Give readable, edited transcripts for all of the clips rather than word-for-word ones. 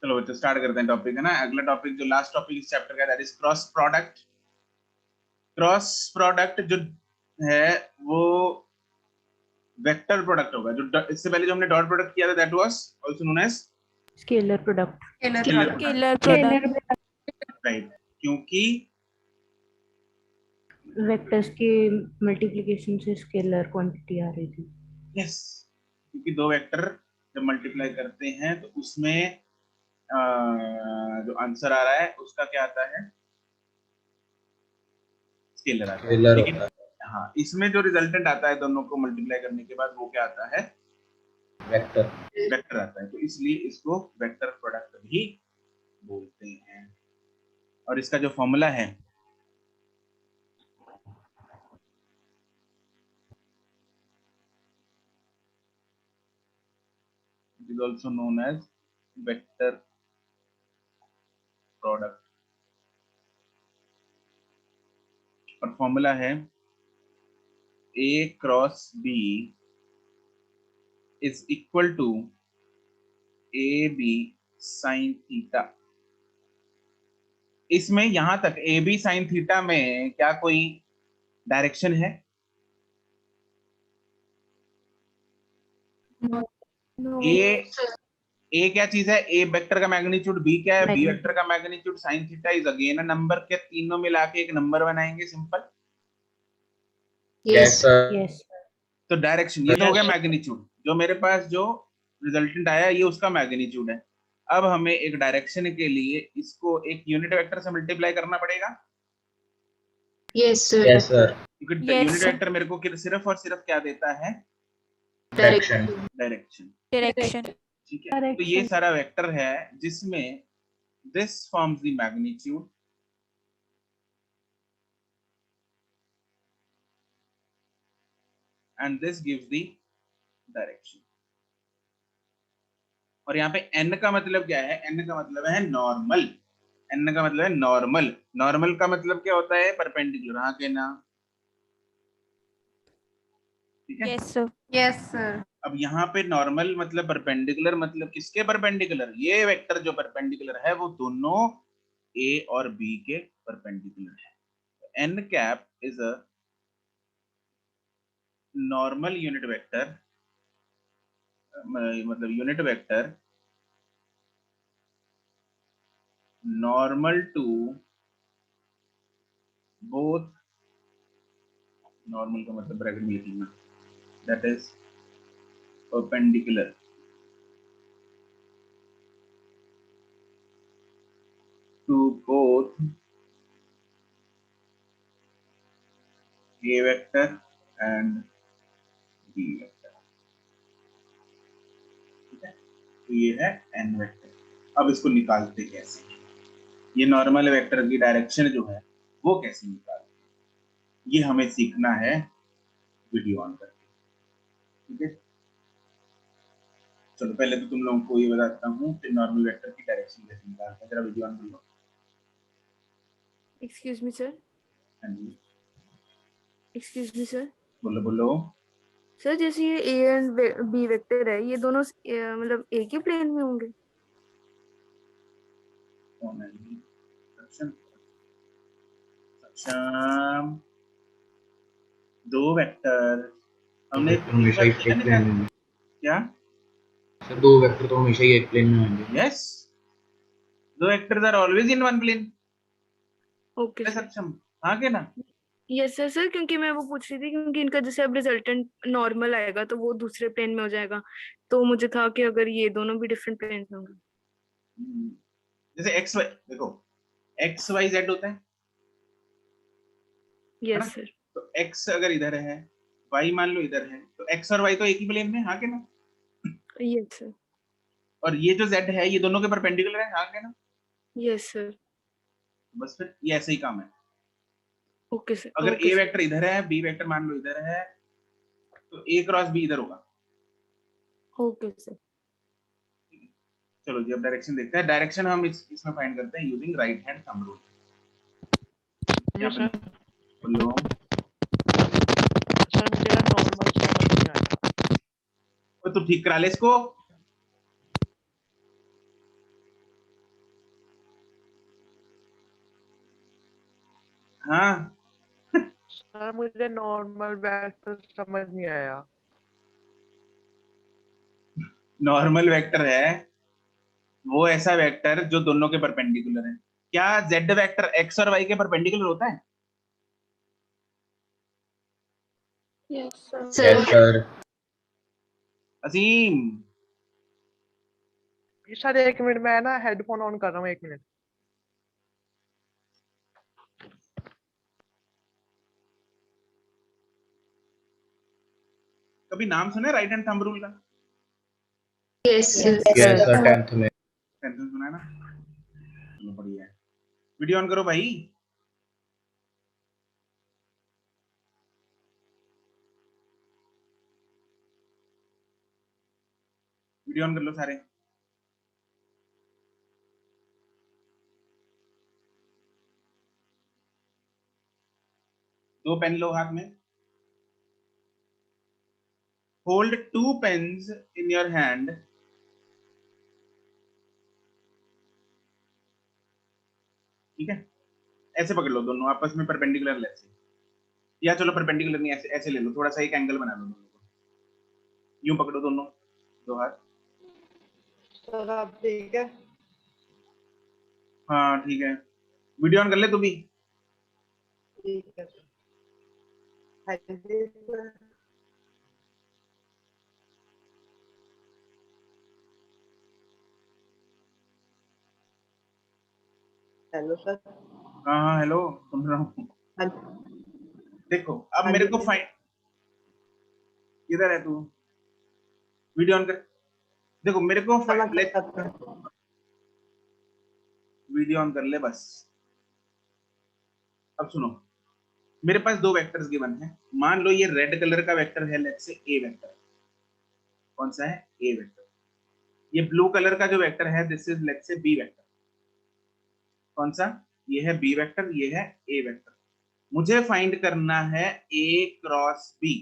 चलो बच्चों स्टार्ट करते हैं टॉपिक, है ना। अगला टॉपिक जो लास्ट टॉपिक इस चैप्टर का, that is cross product. Cross product जो है वो वेक्टर प्रोडक्ट होगा। जो इससे पहले जो हमने डॉट प्रोडक्ट किया था that was also known as scalar product. Scalar product. Right, क्योंकि वेक्टर्स के मल्टीप्लिकेशन से स्केलर क्वांटिटी आ रही थी। यस, क्योंकि दो वेक्टर जब मल्टीप्लाई करते हैं तो उसमें जो आंसर आ रहा है उसका क्या आता है, स्केलर आता है। लेकिन हाँ, इसमें जो रिजल्टेंट आता है दोनों को मल्टीप्लाई करने के बाद वो क्या आता है, वेक्टर आता है। तो इसलिए इसको वेक्टर प्रोडक्ट भी बोलते हैं। और इसका जो फॉर्मूला है it is also known as vector product. और फॉर्मूला है A cross B is equal to AB sine theta. इसमें यहां तक AB साइन थीटा में क्या कोई डायरेक्शन है? ए क्या चीज है? ए वेक्टर का मैग्नीट्यूड, बी क्या है? बी वेक्टर का magnitude, sine theta is again a number. के तीनों मिला के एक नंबर बनाएंगे, सिंपल। Yes yes. तो डायरेक्शन ये तो हो गया मैग्नीट्यूड। जो मेरे पास जो रिजल्टेंट आया ये उसका मैग्नीट्यूड है। अब हमें एक डायरेक्शन के लिए इसको एक यूनिट वेक्टर से मल्टीप्लाई करना पड़ेगा। Yes sir. क्योंकि यूनिट वेक्टर मेरे को सिर्फ और सिर्फ क्या देता है? डायरेक्शन। ठीक है, तो ये सारा वेक्टर है जिसमें this forms the magnitude and this gives the direction। और यहाँ पे n का मतलब क्या है? n का मतलब है नॉर्मल। n का मतलब है नॉर्मल। नॉर्मल का मतलब क्या होता है? परपेंडिकुलर। हाँ के ना? ठीक है। Yes sir. अब यहाँ पे नॉर्मल मतलब परपेंडिकुलर, मतलब किसके परपेंडिकुलर? ये वेक्टर जो परपेंडिकुलर है वो दोनों a और b के परपेंडिकुलर है। n cap is a normal unit vector, मतलब unit vector normal to both. Normal का मतलब ब्रैकेट में लिखना, that is perpendicular to both a vector and b vector. ठीक है, तो ये है n वेक्टर। अब इसको निकालते कैसे? ये नॉर्मल वेक्टर की डायरेक्शन जो है वो कैसे निकालते, ये हमें सीखना है वीडियो ऑन करके। ठीक है, चलो पहले तो तुम लोगों को ये बताता हूँ कि नॉर्मल वेक्टर की डायरेक्शन कैसे निकालते हैं। जरा वीडियो ऑन कर लो। Excuse me sir. हाँ जी, एक्सक्यूज मी सर। बोलो बोलो। सर जैसे ये ए एंड बी वेक्टर है, ये दोनों मतलब एक ही प्लेन में होंगे? कौन है? सक्षम। सक्षम, दो वेक्टर हमने हमेशा एक प्लेन में होंगे। क्या सर दो वेक्टर तो हमेशा ही एक प्लेन में होंगे। यस, दो vectors are always in one plane. Okay sir. Saksham, हाँ के ना? Yes sir. सर क्योंकि मैं वो पूछ रही थी, क्योंकि इनका जैसे अब रिजल्टेंट नॉर्मल आएगा तो वो दूसरे प्लेन में हो जाएगा, तो मुझे था कि अगर ये दोनों भी डिफरेंट प्लेन में होंगे। जैसे एक्स वाई, देखो एक्स वाई जेड होता है ना? Yes sir. तो एक्स अगर इधर है, वाई मान लो इधर है, तो एक्स और वाई तो एक ही प्लेन में, हाँ के ना? Yes sir. और ये जो जेड है ये दोनों के परपेंडिकुलर है, हाँ के ना? Yes sir. बस फिर ये ऐसे ही काम है। Okay sir. अगर ओके ए सर। वेक्टर इधर है, बी वेक्टर मान लो इधर है, तो ए क्रॉस बी इधर होगा। Okay sir. चलो जी अब डायरेक्शन देखते हैं। डायरेक्शन हम इसमें फाइंड करते हैं using right hand thumb rule. Yes sir. बोलो। सर मेरा नॉर्मल समझ नहीं आया। तो ठीक करा ले इसको। हाँ सर मुझे नॉर्मल वेक्टर समझ नहीं आया। नॉर्मल वेक्टर है वो ऐसा वेक्टर जो दोनों के परपेंडिकुलर है। क्या जेड वेक्टर एक्स और वाई के परपेंडिकुलर होता है? Yes yes sir. सर। असीम सर 1 मिनट, मैं ना हेडफोन ऑन कर रहा हूँ, 1 मिनट। कभी नाम सुना है राइट हैंड थंब रूल का? Yes sir. Yes sir 10th में। सेंटेंस सुना है ना? चलो बढ़िया है। वीडियो ऑन करो भाई। वीडियो ऑन कर लो सारे। दो पेन लो हाथ में। Hold two pens in your hand. ठीक है, ऐसे पकड़ लो दोनों आपस में परपेंडिकुलर लेट्स से, या चलो परपेंडिकुलर नहीं, ऐसे ऐसे ले लो, थोड़ा सा एक एंगल बना लो दोनों को। यूं पकड़ो दोनों, दो हाथ। सर आप ठीक है? हाँ ठीक है। वीडियो ऑन कर ले तू भी। ठीक है सर। हाँ जी सर। Hello sir. हाँ हाँ हेलो, सुन रहा हूँ। हाँ देखो अब हाँ मेरे जी को सर। फाइंड, किधर है तू? वीडियो ऑन कर। देखो मेरे को क्षमा कर लेट, सकते हैं। वीडियो ऑन कर ले बस। अब सुनो, मेरे पास दो वेक्टर्स गिवन है। मान लो ये रेड कलर का वेक्टर है, लेट्स से ए वेक्टर। कौन सा है? A vector. ये ब्लू कलर का जो वेक्टर है, this is let's say B vector. कौन सा? ये है बी वेक्टर, ये है ए वेक्टर। मुझे फाइंड करना है ए क्रॉस बी।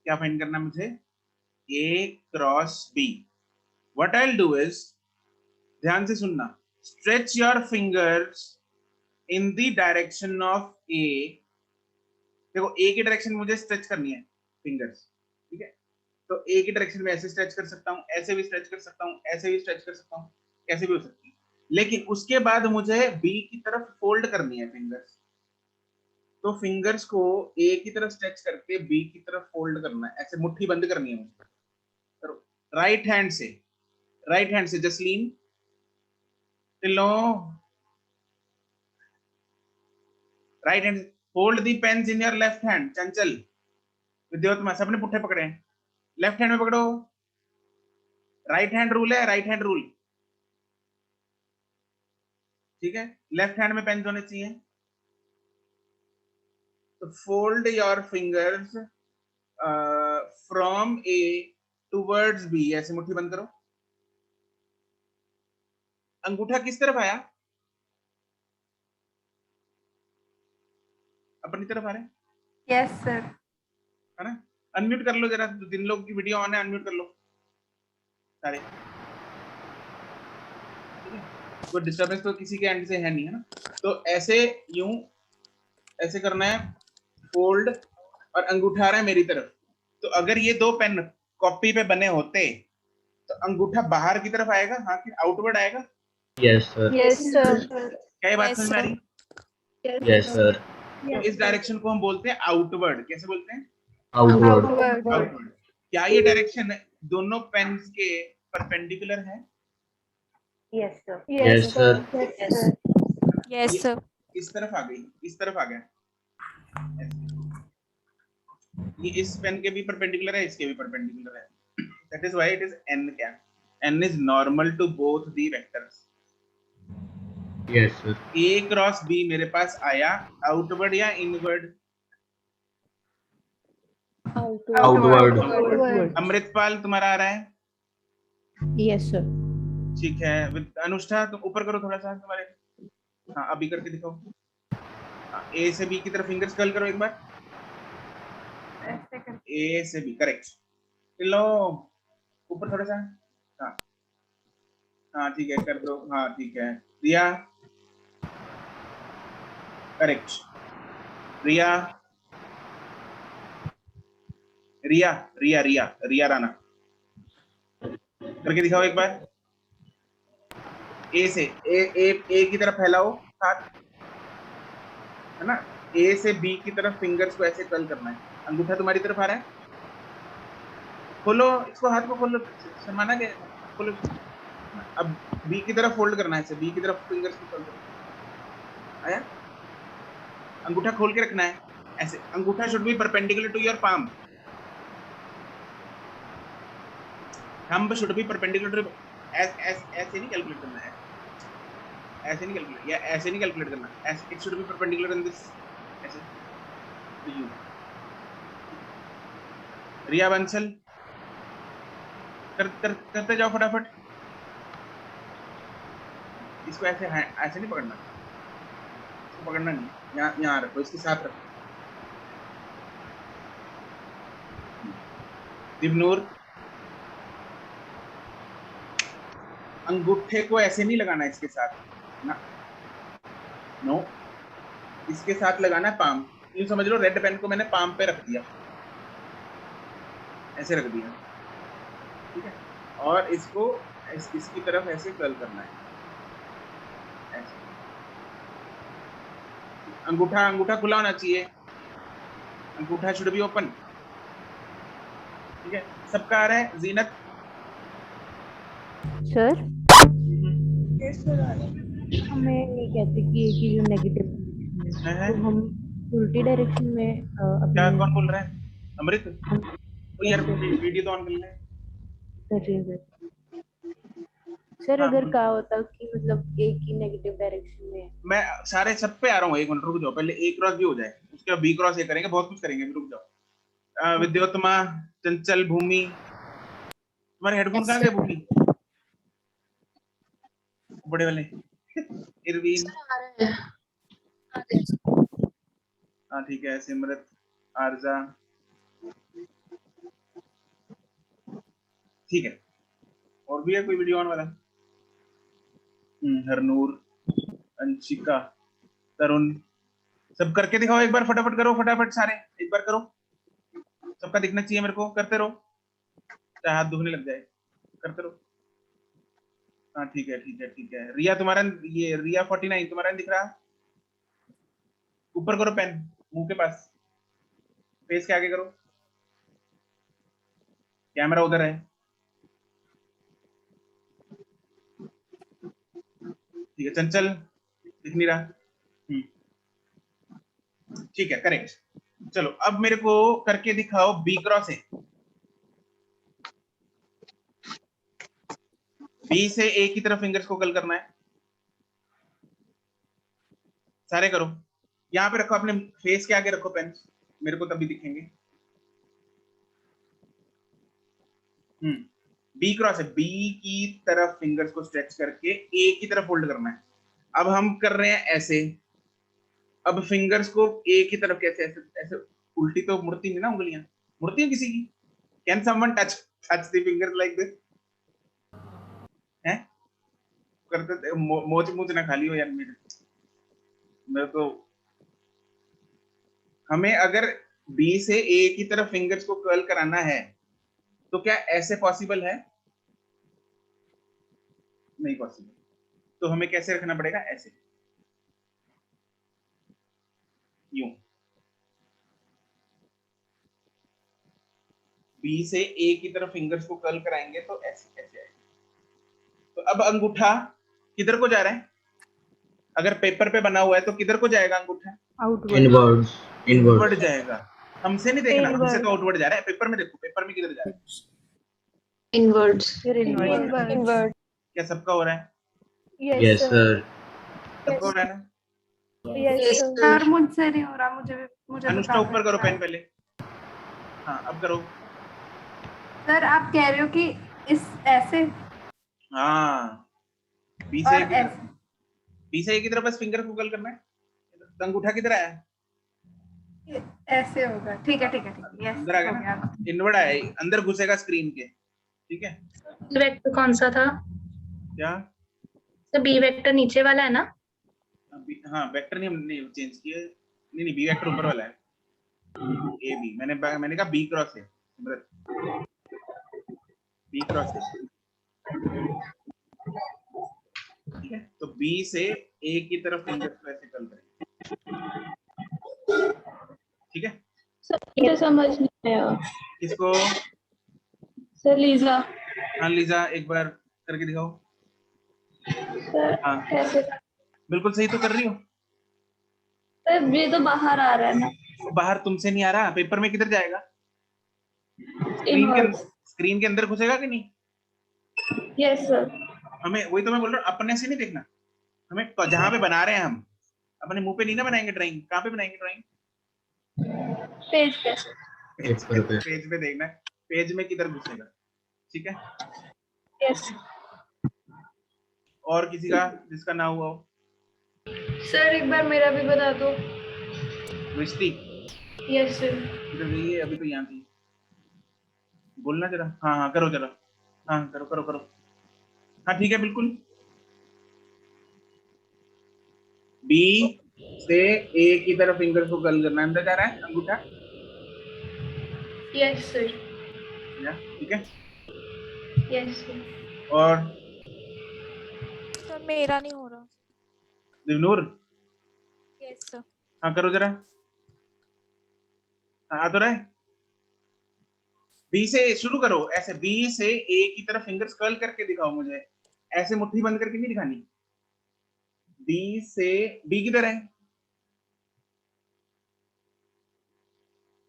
क्या फाइंड करना है मुझे? A cross B. What I will do is, ध्यान से सुनना, stretch your fingers in the direction of A. देखो ए की डायरेक्शन मुझे स्ट्रेच करनी है, फिंगर्स। ठीक है, तो ए की डायरेक्शन में ऐसे स्ट्रेच कर सकता हूँ, ऐसे भी स्ट्रेच कर सकता हूँ, ऐसे भी स्ट्रेच कर सकता हूँ, कैसे भी हो सकती है। लेकिन उसके बाद मुझे बी की तरफ फोल्ड करनी है फिंगर्स। तो फिंगर्स को ए की तरफ स्ट्रेच करके बी की तरफ फोल्ड करना है, ऐसे मुट्ठी बंद करनी है मुझे। करो राइट हैंड से, राइट हैंड से जसलीन लो, right hand. Hold the pens in your left hand. Chanchal Vidyotma सबने पुट्ठे पकड़े हैं, लेफ्ट हैंड में पकड़ो। राइट हैंड रूल है, राइट हैंड रूल। ठीक है, लेफ्ट हैंड में पेन होने चाहिए। तो fold your fingers from A towards B, ऐसे मुट्ठी बंद करो। अंगूठा किस तरफ आया? अपनी तरफ आ रहे हैं, यस सर। है ना? अनम्यूट कर लो जरा, जिन लोग की वीडियो ऑन है अनम्यूट कर लो सारे। ठीक है, कोई डिस्टरबेंस तो किसी के एंड से है नहीं, है ना? तो ऐसे यूं ऐसे करना है, फोल्ड, और अंगूठा आ रहा है मेरी तरफ। तो अगर ये दो पेन कॉपी पे बने होते तो अंगूठा बाहर की तरफ आएगा, हाँ कि आउटवर्ड आएगा? Yes sir. Yes sir. क्या ये बात समझ में आ रही? Yes sir. तो इस डायरेक्शन को हम बोलते हैं आउटवर्ड। कैसे बोलते हैं? आउटवर्ड। आउटवर्ड। क्या ये डायरेक्शन दोनों पेन्स के परपेंडिकुलर है? Yes sir. Yes sir. Yes ये सर। इस तरफ आ गई, इस तरफ आ गया ऐसे। ये इस पेन के भी परपेंडिकुलर है, इसके भी परपेंडिकुलर है। That is why it is n cap. n is normal to both the vectors. Yes sir. a cross b मेरे पास आया आउटवर्ड या इनवर्ड? आउटवर्ड। अमृतपाल तुम्हारा आ रहा है? Yes sir. ठीक है, अनुष्ठा तुम ऊपर करो थोड़ा सा तुम्हारे। हाँ अभी करके दिखाओ। हाँ, ए से बी की तरफ फिंगर्स कर्ल करो एक बार। ए से बी, करेक्ट। लो ऊपर थोड़ा सा। हाँ हाँ ठीक है, कर दो। हाँ ठीक है, दिया, करेक्ट। रिया रिया रिया रिया रिया राणा, करके दिखाओ एक बार। ए से ए की तरफ फैलाओ हाथ, है ना। ए से बी की तरफ फिंगर्स को ऐसे कर्ल करना है। अंगूठा तुम्हारी तरफ आ रहा है, खोलो इसको, हाथ को खोलो, शर्माना के खोलो। अब बी की तरफ फोल्ड करना है, बी की तरफ फिंगर्स को कर्ल करना है। आया? अंगूठा खोल के रखना है ऐसे। अंगूठा should be perpendicular to your palm, thumb should be perpendicular to, ऐसे नहीं कैलकुलेट करना है, ऐसे नहीं कैलकुलेट, या ऐसे नहीं कैलकुलेट करना, ऐसे। It should be perpendicular in this, ऐसे टू यू। रिया बंसल, करते जाओ फटाफट। इसको ऐसे ऐसे नहीं पकड़ना, इसको पकड़ना नहीं, यहाँ रखो, इसके साथ रखो। दिवनूर, अंगूठे को ऐसे नहीं लगाना इसके साथ ना, नो, इसके साथ लगाना है पाम। यूं समझ लो रेड पेन को मैंने पाम पे रख दिया, ऐसे रख दिया, ठीक है। और इसको इसकी तरफ ऐसे कर्ल करना है, ऐसे। अंगूठा खुला होना चाहिए, अंगूठा शुड बी ओपन, ठीक है। सबका आ रहा है? जीनत सर Yes, sir. हमें नहीं कहते कि एक ही जो नेगेटिव है। तो हम उल्टी डायरेक्शन में क्या अपनी कौन बोल रहा है? अमृत, तो यार वीडियो तो ऑन कर ले। सर हाँ, अगर क्या होता कि मतलब एक ही नेगेटिव डायरेक्शन में मैं सारे सब पे आ रहा हूँ, एक मिनट रुक जाओ, पहले ए क्रॉस भी हो जाए, उसके बाद बी क्रॉस ए करेंगे, बहुत कुछ करेंगे, रुक जाओ। विद्योत्तमा, चंचल, भूमि, तुम्हारे हेडफोन कहाँ गए भूमि? बड़े वाले। इरवीन, हाँ ठीक है। सिमरत, आरजा, ठीक है। और भी है कोई वीडियो ऑन वाला? हरनूर, अंशिका, तरुण, सब करके दिखाओ एक बार, फटाफट करो, फटाफट सारे एक बार करो, सबका दिखना चाहिए मेरे को। करते रहो, चाहे हाथ दुखने लग जाए, करते रहो। हाँ ठीक है, ठीक है, ठीक है। रिया तुम्हारा, ये रिया 49 तुम्हारा नहीं दिख रहा? ऊपर करो पेन, मुंह के पास, फेस के आगे करो, कैमरा उधर है, ठीक है। चंचल दिख नहीं रहा, ठीक है, करेक्ट। चलो अब मेरे को करके दिखाओ बी क्रॉस ए। बी से ए की तरफ फिंगर्स को कर्ल करना है, सारे करो। यहाँ पे रखो, अपने फेस के आगे रखो पेन, मेरे को तभी दिखेंगे। बी क्रॉस है, बी की तरफ फिंगर्स को स्ट्रेच करके ए की तरफ फोल्ड करना है। अब हम कर रहे हैं ऐसे, अब फिंगर्स को ए की तरफ कैसे, ऐसे ऐसे उल्टी तो मुड़ती नहीं ना उंगलियां, मुड़ती है किसी की? Can someone touch the fingers like this? हैं? करते मोच मुच ना खाली हो यार मेरे तो। हमें अगर बी से ए की तरफ फिंगर्स को कर्ल कराना है तो क्या ऐसे पॉसिबल है? नहीं पॉसिबल। तो हमें कैसे रखना पड़ेगा? ऐसे, यूं। बी से ए की तरफ फिंगर्स को कर्ल कराएंगे तो ऐसे ऐसे आएगा। तो अब अंगूठा किधर को जा रहा है? अगर पेपर पे बना हुआ है तो किधर को जाएगा अंगूठा? आउटवर्ड इनवर्ड्स इनवर्ड इनवर्ड्स जाएगा। हमसे नहीं देखना, हमसे Inward. तो आउटवर्ड जा रहा है। पेपर में देखो, पेपर में किधर जा रहा है? Inwards. फिर इनवर्ड Inwards. Inward. क्या सबका हो रहा है? यस सर सबका हो रहा है ना? Yes, sir. सर मुझसे नहीं हो रहा, मुझे अनुष्का बता ऊपर करो सकते पेन हैं। पहले। हाँ अब करो। सर आप कह रहे हो कि इस ऐसे हाँ, बी से और ए की तरफ, ऐसे, बी से ए की तरफ बस फिंगर को कर्ल करना है। तो अंगूठा किधर आया? ऐसे होगा। ठीक है ठीक है ठीक है, यस अंदर आ गया हो ना? गया। इनवर्ड आया, अंदर घुसेगा स्क्रीन के, ठीक है। बी वेक्टर कौन सा था? क्या? तो बी वेक्टर नीचे वाला है ना? हाँ वेक्टर नहीं हमने चेंज किया, नहीं बी वेक्टर ऊपर वाला है, ए बी, मैंने कहा बी क्रॉस है, बी क्रॉस है, ठीक है। तो बी से ए की तरफ फिंगर्स को ऐसे कर्ल करें, ठीक है। सर ये समझ नहीं आया। इसको सर लीजा। हाँ लीजा एक बार करके दिखाओ। सर हाँ कैसे? बिल्कुल सही तो कर रही हो। सर ये तो बाहर आ रहा है ना। बाहर तुमसे नहीं आ रहा, पेपर में किधर जाएगा? स्क्रीन के अंदर घुसेगा कि नहीं? Yes sir. हमें वही तो मैं बोल रहा हूँ, अपने से नहीं देखना, हमें जहाँ पे बना रहे हैं हम अपने मुंह पे नहीं ना बनाएंगे ड्राइंग। कहाँ पे बनाएंगे ड्राइंग? पेज पे। पेज पे देखना है, पेज में किधर घुसेगा, ठीक है। यस और किसी का जिसका ना हुआ हो? सर एक बार मेरा भी बता दो। दृष्टि यस सर। इधर गई है अभी तो, यहाँ थी, बोलना जरा। हाँ हाँ करो जरा, हाँ करो करो करो, हाँ ठीक है बिल्कुल। बी से ए की तरफ फिंगर को कर्ल करना, अंदर जा रहा है अंगूठा, यस सर। ठीक है। Yes sir. और सर मेरा नहीं हो रहा। Divnoor yes sir. हाँ करो जरा, हाँ आ तो रहा है। बी से शुरू करो, ऐसे बी से ए की तरफ फिंगर्स कर्ल करके दिखाओ मुझे, ऐसे मुट्ठी बंद करके नहीं दिखानी। बी से, बी किधर है?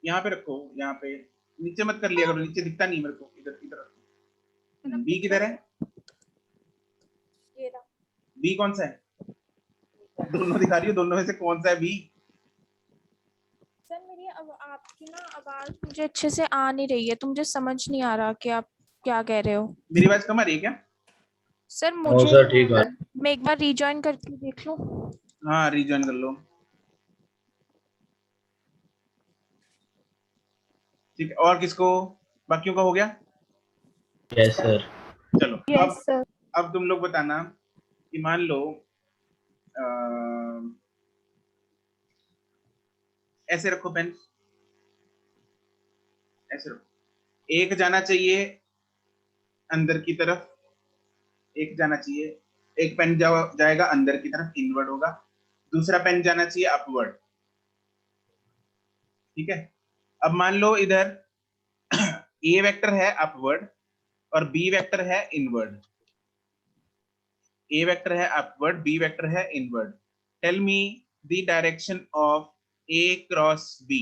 यहाँ पे रखो, यहाँ पे, नीचे मत कर लिया करो, नीचे दिखता नहीं मेरे को, इधर इधर रखो। बी किधर है? ये रहा। बी कौन सा है? दोनों दिखा रही हो, दोनों में से कौन सा है बी? सर मेरी अब आपकी ना आवाज मुझे अच्छे से आ नहीं रही है, तो मुझे समझ नहीं आ रहा कि आप क्या कह रहे हो। मेरी आवाज कम आ रही है क्या? सर मुझे सर ठीक है। मैं एक बार रीजॉइन करके देख लूं। हाँ रीजॉइन कर लो, ठीक है। और किसको, बाकियों का हो गया? Yes sir. चलो यस सर। अब तुम लोग बताना कि मान लो ऐसे रखो पेन, ऐसे रखो, एक जाना चाहिए अंदर की तरफ, एक जाना चाहिए, एक पेन जाएगा अंदर की तरफ, इनवर्ड होगा, दूसरा पेन जाना चाहिए अपवर्ड, ठीक है। अब मान लो इधर ए वेक्टर है अपवर्ड और बी वेक्टर है इनवर्ड, ए वेक्टर है अपवर्ड, बी वेक्टर है inward. Tell me the direction of A cross B.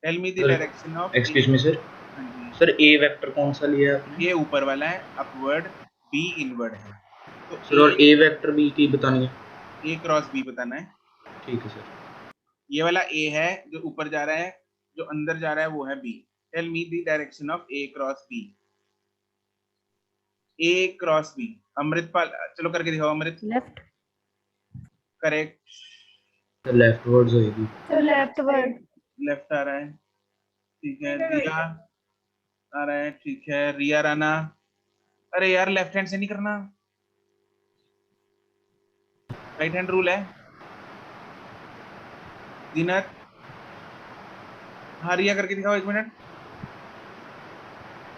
Tell me the direction of, excuse me sir, sir A vector कौन सा लिया आपने? ये ऊपर वाला है अपवर्ड, बी इनवर्ड है, तो सर और ए वेक्टर बी की बतानी है? ए क्रॉस बी बताना है, ठीक है सर। ये वाला ए है जो ऊपर जा रहा है, जो अंदर जा रहा है वो है B. Tell me the direction of A cross B. A cross B, Amritpal चलो करके दिखाओ। Amrit left. Correct, sir left words होगी। Sir left word. लेफ्ट आ रहा है, ठीक है। दिया आ रहा है, ठीक है। रिया राना, अरे यार लेफ्ट हैंड से नहीं करना, राइट हैंड रूल है। जीनत, हाँ रिया करके दिखाओ, एक मिनट।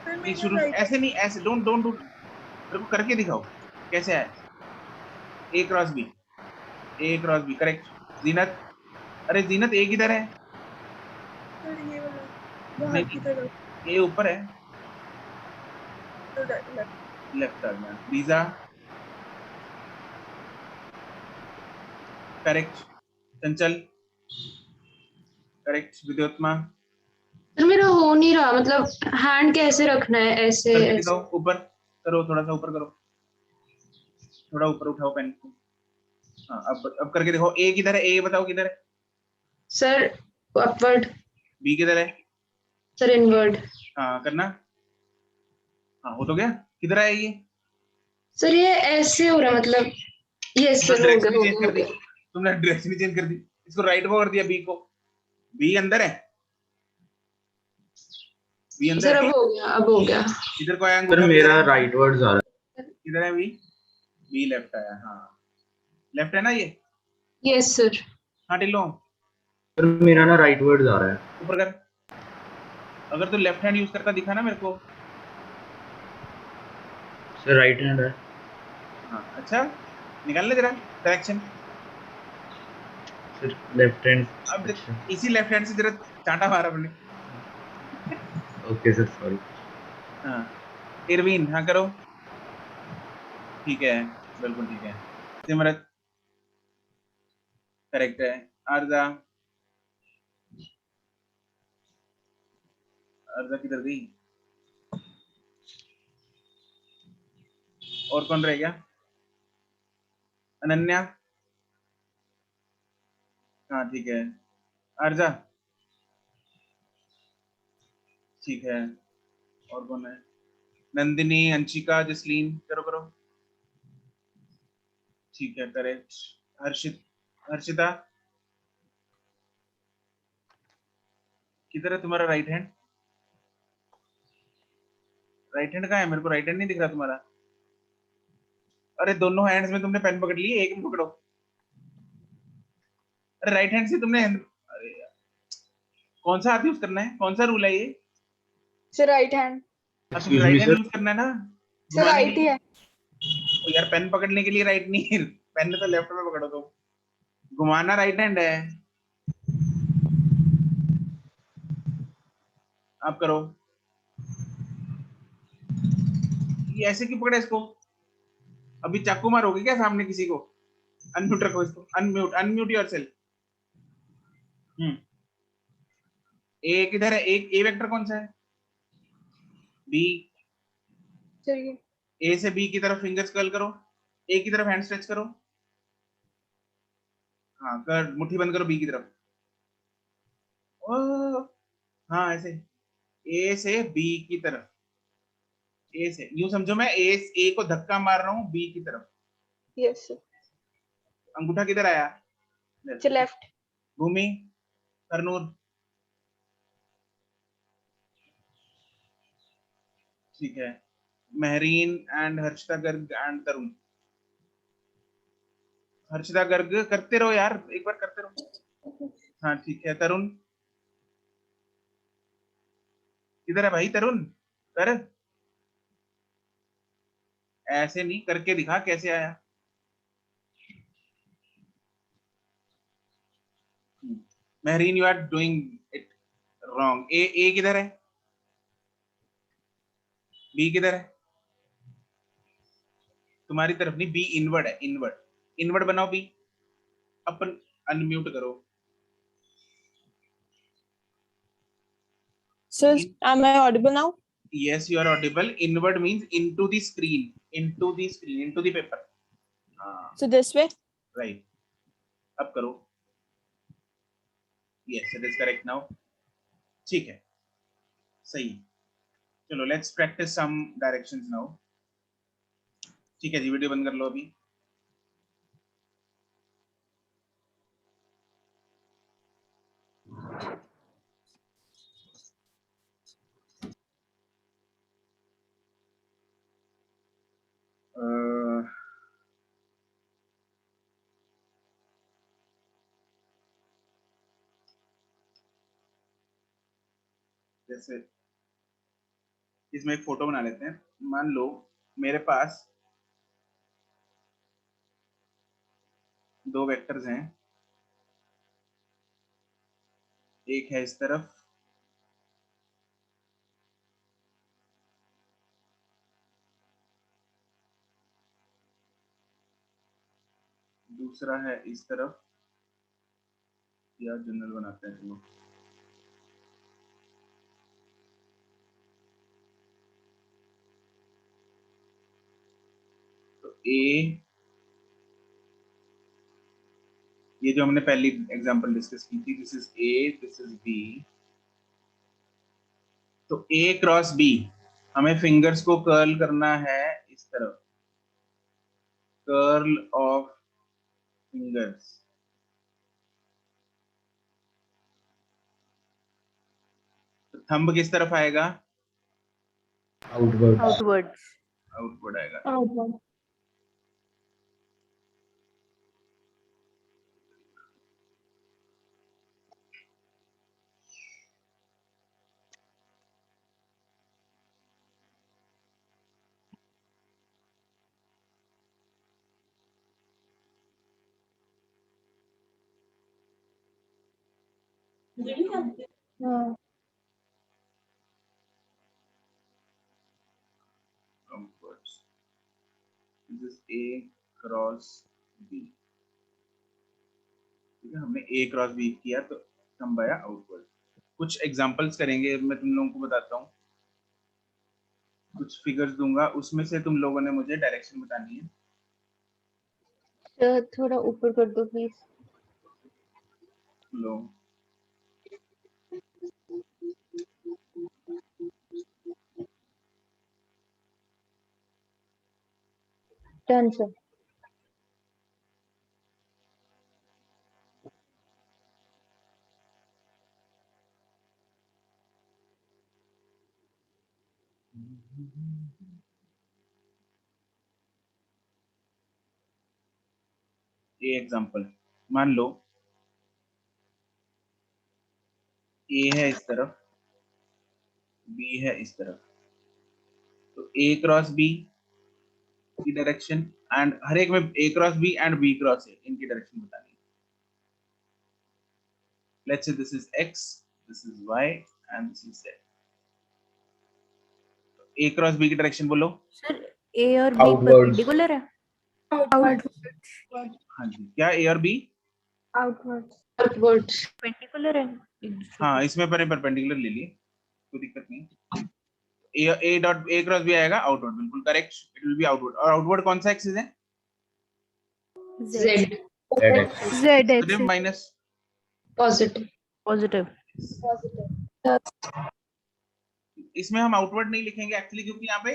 नहीं शुरू ऐसे नहीं, ऐसे डोंट डोंट डू, करके दिखाओ कैसे है। A cross B, A cross B, correct. जीनत, अरे जीनत ए किधर है? नहीं ए ऊपर है, लेफ्ट आ गया। Lisa, correct. चंचल, करेक्ट। विद्योत्मा, सर मेरा हो नहीं रहा, मतलब हैंड कैसे रखना है ऐसे? करके दिखाओ, ऊपर करो, थोड़ा सा ऊपर करो, थोड़ा ऊपर उठाओ पेन को। हाँ अब करके देखो। ए किधर है? ए बताओ किधर है? Sir upward. बी किधर है? Sir inward. हाँ करना, हाँ हो तो गया। किधर है ये? सर ये ऐसे हो रहा, मतलब यस सर हो गया, हो गया, हो गया। तुमने डायरेक्शन चेंज कर दी, इसको राइट को कर दिया, बी को। बी अंदर है, बी अंदर सर है। अब हो गया, अब हो गया। इधर को आया सर अंगूठा, मेरा राइट वर्ड्स आ रहा है। किधर है बी? बी लेफ्ट आया, हाँ लेफ्ट है ना ये, यस सर। हाँ टिल्लो सर मेरा ना राइट वर्ड आ रहा है। ऊपर कर, अगर तू लेफ्ट हैंड यूज करता दिखा ना मेरे को। सर राइट हैंड है। हाँ अच्छा, निकाल ले जरा डायरेक्शन। Sir left hand. अब देख, अच्छा इसी लेफ्ट हैंड से जरा चांटा मारा अपने। Okay sir sorry. हाँ इरविन, हाँ करो, ठीक है बिल्कुल ठीक है। सिमरत करेक्ट है। आरजा, आरजा किधर गई? और कौन रह गया? अनन्या, हाँ ठीक है। आरजा, ठीक है। और कौन है? नंदिनी, अंशिका, जसलीन, करो करो, ठीक है करेक्ट। हर्षिता, किधर है तुम्हारा राइट हैंड? राइट हैंड कहाँ है? मेरे को राइट हैंड नहीं दिख रहा तुम्हारा। अरे दोनों हैंड्स में तुमने पेन पकड़ ली, एक में पकड़ो। अरे राइट हैंड से तुमने अरे यार, कौन सा हाथ यूज करना है? कौन सा रूल है ये? Sir right hand. हाँ तुम excuse me right hand sir. Use करना है ना सर घुमाने के राइट ही लिए। है। तो यार पेन पकड़ने के लिए राइट नहीं, पेन तो लेफ्ट में पकड़ो तुम, घुमाना राइट हैंड है। आप करो। ये ऐसे क्यों पकड़े इसको? अभी चाकू मारोगे क्या सामने किसी को? अनम्यूट रखो इसको, अनम्यूट, अनम्यूट योरसेल्फ। ए किधर है? एक ए वेक्टर कौन सा है? बी। चलिए। ए से बी की तरफ फिंगर्स कर्ल करो, ए की तरफ हैंड स्ट्रेच करो, हाँ कर, मुट्ठी बंद करो बी की तरफ। ओ हाँ ऐसे, ए से बी की तरफ, ए से यूं समझो मैं ए को धक्का मार रहा हूँ बी की तरफ। Yes sir. अंगूठा किधर आया? लेफ्ट। भूमि, करनूर, ठीक है। महरीन एंड हर्षिता गर्ग एंड तरुण। हर्षिता गर्ग करते रहो यार, एक बार करते रहो, हाँ ठीक है। तरुण किधर है भाई? तरुण कर, ऐसे नहीं, करके दिखा कैसे आया। Mahreen you are doing it wrong. A किधर है? बी किधर है? तुम्हारी तरफ नहीं, बी इनवर्ड है, इनवर्ड, इनवर्ड बनाओ बी। अपन अनम्यूट करो। Sir am I audible now? Yes, you are audible. Inward means into the screen, into the screen, into the paper. हाँ So this way? right. अब करो। Yes, it is correct now. ठीक है, सही। चलो let's practice some directions now. ठीक है जी, video बंद कर लो अभी। जैसे इसमें एक फोटो बना लेते हैं। मान लो मेरे पास दो वेक्टर्स हैं, एक है इस तरफ, दूसरा है इस तरफ, या जनरल बनाते हैं चलो। तो ए, ये जो हमने पहली एग्जांपल डिस्कस की थी, this is A, this is B. तो ए क्रॉस बी, हमें फिंगर्स को कर्ल करना है इस तरफ, कर्ल ऑफ फिंगर्स। तो थंब किस तरफ आएगा? आउटवर्ड। आउटवर्ड्स। आउटवर्ड आएगा। Outward. हाँ outwards, this is A cross B. ठीक है, हमने ए क्रॉस बी किया तो कम आया आउटवर्ड। कुछ एग्जांपल्स करेंगे, मैं तुम लोगों को बताता हूँ, कुछ फिगर्स दूंगा, उसमें से तुम लोगों ने मुझे डायरेक्शन बतानी है। सर थोड़ा ऊपर कर दो प्लीज। Low, done sir. ये एग्जांपल मान लो, ए है इस तरफ, बी है इस तरफ, तो ए क्रॉस बी की डायरेक्शन, एंड हर एक में A cross B and B cross A, इनकी डायरेक्शन बतानी है। Let's say this is X, this is Y and this is Z. A cross B की डायरेक्शन बोलो। सर ए और बी Outwards. परपेंडिकुलर है। हाँ जी, क्या ए और बी? आउटवर्ड्स परपेंडिकुलर है। हाँ, इसमें पर परपेंडिकुलर ले लिए, कोई दिक्कत नहीं। A dot A cross B आएगा आउटवर्ड, बिल्कुल correct, it will be outward. और आउटवर्ड कौन सा एक्सिस है? Z Z positive minus positive positive. इसमें हम आउटवर्ड नहीं लिखेंगे एक्चुअली, क्योंकि यहाँ पे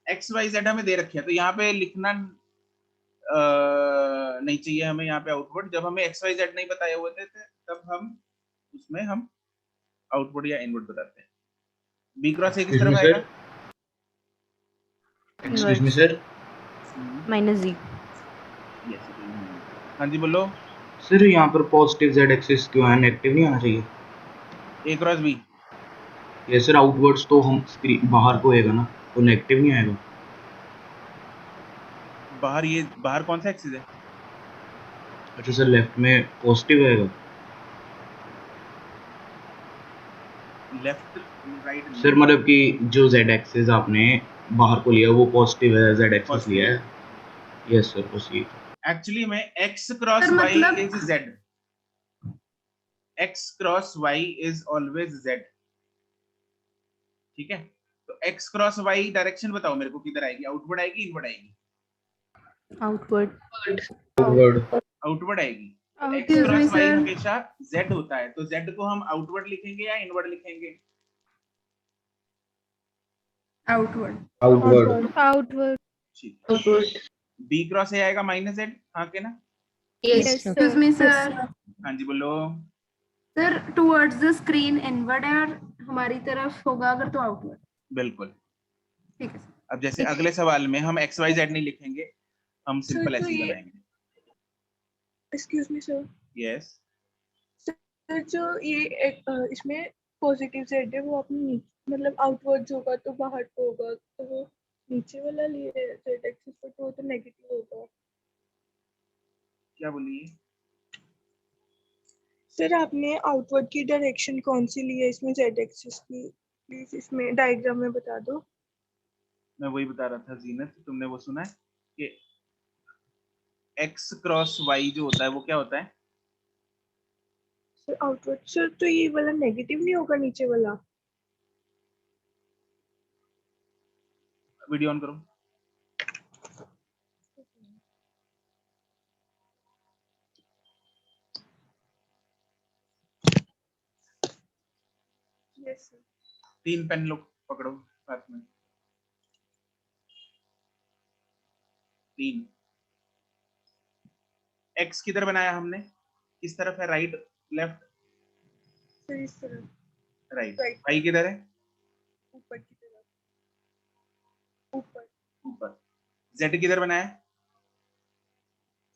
एक्स वाई जेड हमें दे रखे हैं, तो यहाँ पे लिखना नहीं चाहिए हमें यहाँ पे आउटवर्ड। जब हमें एक्स वाई जेड नहीं बताए हुए थे तब हम उसमें हम आउटवर्ड या इनवर्ड बताते हैं। बी क्रॉस ए किस तरफ आएगा? Excuse me sir. माइनस जी। यस, हाँ जी बोलो। सर यहाँ पर पॉजिटिव जेड एक्सिस क्यों है, नेगेटिव नहीं आना चाहिए? ए क्रॉस बी, ये सर आउटवर्ड्स तो हम स्क्रीन बाहर को आएगा ना, तो नेगेटिव नहीं आएगा। बाहर, ये बाहर कौन सा एक्सिस है? अच्छा सर, लेफ्ट में पॉजिटिव आएगा। लेफ्ट राइट सर मतलब कि जो जेड एक्सिस आपने बाहर को लिया वो पॉजिटिव है, जेड एक्सिस लिया है। Yes sir, proceed. एक्चुअली में एक्स क्रॉस सर, वाई मतलब- is Z, X cross Y is always Z. ठीक है, तो एक्स क्रॉस वाई डायरेक्शन बताओ मेरे को, किधर आएगी? आउटवर्ड आएगी, इनवर्ड आएगी? आउटवर्ड। आउटवर्ड। आउटवर्ड आएगी। X Excuse me, cross Y sir. हमेशा जेड होता है, तो जेड को हम आउटवर्ड लिखेंगे या इनवर्ड लिखेंगे? Outward. आउटवर्ड। आउटवर्ड। ठीक है, आउटवर्ड बी क्रॉस ए आएगा माइनस जेड, हाँ के ना? Yes Excuse me, sir. हाँ जी बोलो। Sir, towards the screen inward है और हमारी तरफ होगा अगर तो outward. बिल्कुल। ठीक है sir. अब जैसे अगले सवाल में हम एक्स वाई जेड नहीं लिखेंगे, हम सिंपल तो ऐसे ही ये- बनाएंगे। Excuse me sir. Yes, sir जो ये इसमें पॉजिटिव जेड है वो अपनी मतलब आउटवर्ड्स होगा तो बाहर को होगा, तो वो नीचे वाला लिए जेड एक्सिस पर, तो वो तो नेगेटिव होगा। क्या बोलिए? सर आपने आउटवर्ड की डायरेक्शन कौन सी ली है इसमें जेड एक्सिस की, प्लीज इसमें डायग्राम में बता दो। मैं वही बता रहा था जीनत, तुमने वो सुना है कि एक्स क्रॉस वाई जो होता है वो क्या होता है? सर आउटवर्ड, सर तो ये वाला नेगेटिव नहीं होगा नीचे वाला? वीडियो ऑन करो। Yes sir. 3 पेन लो, पकड़ो हाथ में, 3। एक्स किधर बनाया हमने, किस तरफ है? Right, left? सर इस तरफ राइट। Right. वाई किधर है? ऊपर की तरफ, ऊपर। ऊपर। जेड किधर बनाया?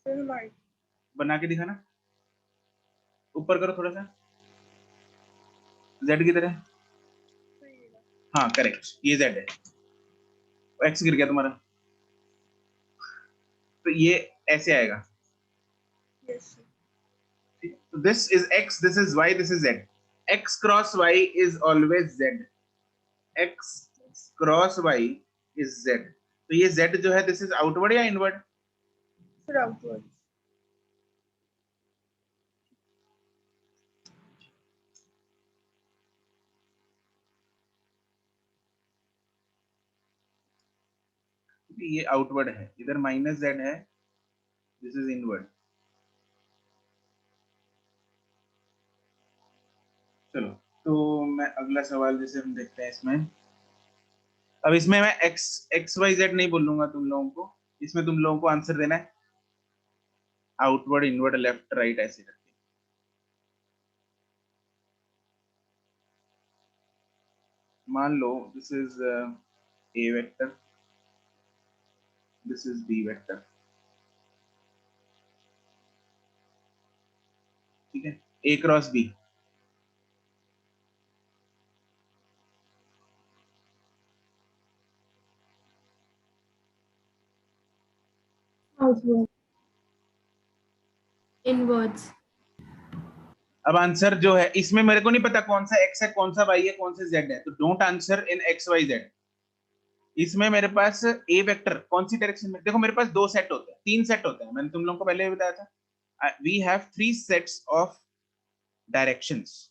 सर हमारी बना के दिखाना, ऊपर करो थोड़ा सा। जेड किधर है? हाँ करेक्ट, ये जेड है, एक्स गिर गया तुम्हारा, तो ये ऐसे आएगा। Yes sir. This is X, this is Y, this is Z. x cross y is always z. x cross y is z. तो ये z जो है दिस इज आउटवर्ड या इनवर्ड? फिर आउटवर्ड। ये आउटवर्ड है, इधर माइनस z है, दिस इज इनवर्ड। चलो तो मैं अगला सवाल जैसे हम देखते हैं इसमें। अब इसमें मैं x y z नहीं बोलूंगा तुम लोगों को, इसमें तुम लोगों को आंसर देना है आउटवर्ड, इनवर्ड, लेफ्ट, राइट ऐसे करके। मान लो this is a vector, this is b vector, ठीक है, a क्रॉस b। इनवर्ड्स। अब आंसर जो है इसमें मेरे को नहीं पता कौन सा x है, कौन सा y है, कौन सा z है, तो don't answer in x y z। इसमें मेरे पास a वेक्टर कौन सी डायरेक्शन में, देखो मेरे पास दो सेट होते हैं, तीन सेट होते हैं, मैंने तुम लोगों को पहले भी बताया था। We have 3 sets of directions.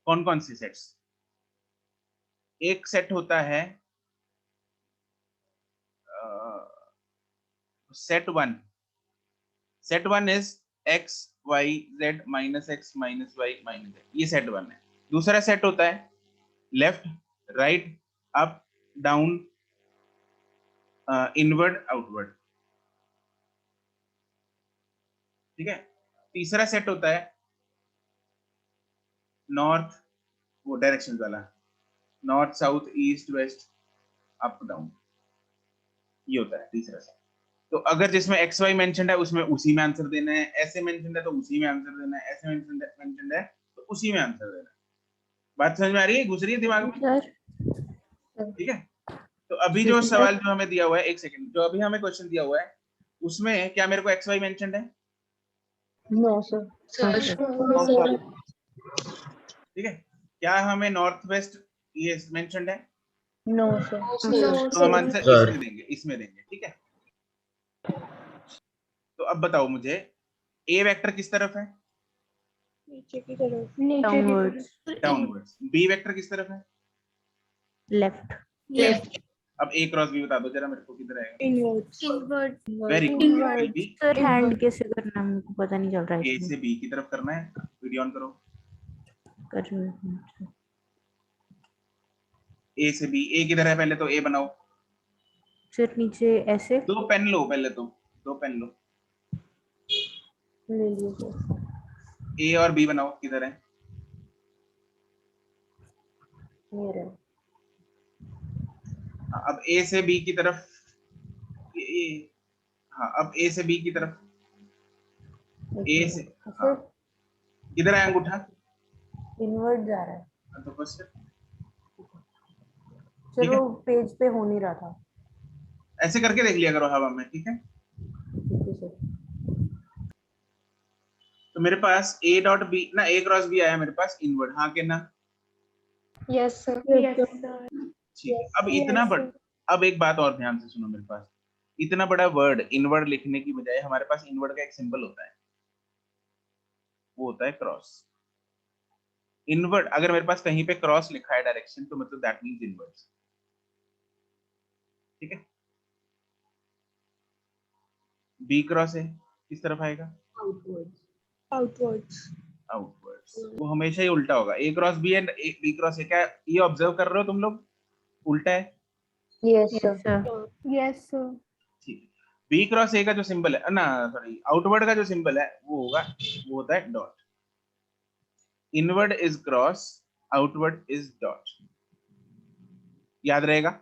कौन कौन सी सेट्स? एक सेट होता है set 1, set 1 is x y z minus x minus y minus z, ये सेट 1 है। दूसरा सेट होता है left right up down inward outward, ठीक है। तीसरा सेट होता है नॉर्थ, वो डायरेक्शन वाला, north south east west up down, ये होता है तीसरा सेट। तो अगर जिसमें एक्स वाई मेंशन्ड है उसमें उसी में आंसर देना है, ऐसे मेंशन्ड है तो उसी में आंसर देना है, ऐसे मेंशन्ड है तो उसी में आंसर देना है। बात समझ में आ रही है, घुस रही है दिमाग में? सर ठीक है। तो अभी जो सवाल जो हमें दिया हुआ है, एक सेकंड, जो अभी हमें क्वेश्चन दिया हुआ है उसमें क्या मेरे को एक्स वाई मेंशन्ड है? No sir. ठीक है। क्या हमें नॉर्थ वेस्ट ये मेंशन्ड है? No sir. तो हम आंसर इसमें देंगे, इसमें देंगे, ठीक है। तो अब बताओ मुझे ए वेक्टर किस तरफ है? नीचे की तरफ। डाउनवर्ड्स। डाउनवर्ड्स। बी वेक्टर किस तरफ है? लेफ्ट। अब ए क्रॉस बी बता दो जरा मेरे को किधर है? Inward. Very good. Sir hand कैसे करना है मुझे पता नहीं चल रहा है ए इसमें। से बी की तरफ करना है, वीडियो ऑन करो। कर रही हूँ। ए से बी, ए किधर है पहले तो ए बनाओ। सर नीचे ऐसे दो पेन लो पहले तो, दो पेन लो। ले लियो सर। ए और बी बनाओ, किधर है? ये रहा। अब ए से बी की तरफ ये, हाँ अब ए से बी की तरफ, ए से हाँ, किधर है अंगूठा? इनवर्ड जा रहा है तो बस सर, वो पेज पे हो नहीं रहा था। ऐसे करके देख लिया करो हवा में, ठीक है। ठीक है सर। तो मेरे पास ए डॉट बी ना, ए क्रॉस बी आया मेरे पास इनवर्ड, हाँ के ना? Yes sir. ठीक है। अब इतना बड़ा, अब एक बात और ध्यान से सुनो, मेरे पास इतना बड़ा वर्ड इनवर्ड लिखने की बजाय हमारे पास इनवर्ड का एक सिंबल होता है, वो होता है क्रॉस। इनवर्ड अगर मेरे पास कहीं पे क्रॉस लिखा है डायरेक्शन तो मतलब दैट मींस इनवर्ड्स, ठीक है। बी क्रॉस है किस तरफ आएगा? आउटवर्ड्स। आउटवर्ड्स। वो हमेशा ही उल्टा होगा। A cross B and B cross A, क्या ये ऑब्जर्व कर रहे हो तुम लोग? उल्टा है। Yes sir. Yes sir. ठीक है। बी क्रॉस ए का जो सिंबल है ना, सॉरी आउटवर्ड का जो सिंबल है वो होगा, वो होता है dot. Inward is cross, outward is dot. याद रहेगा?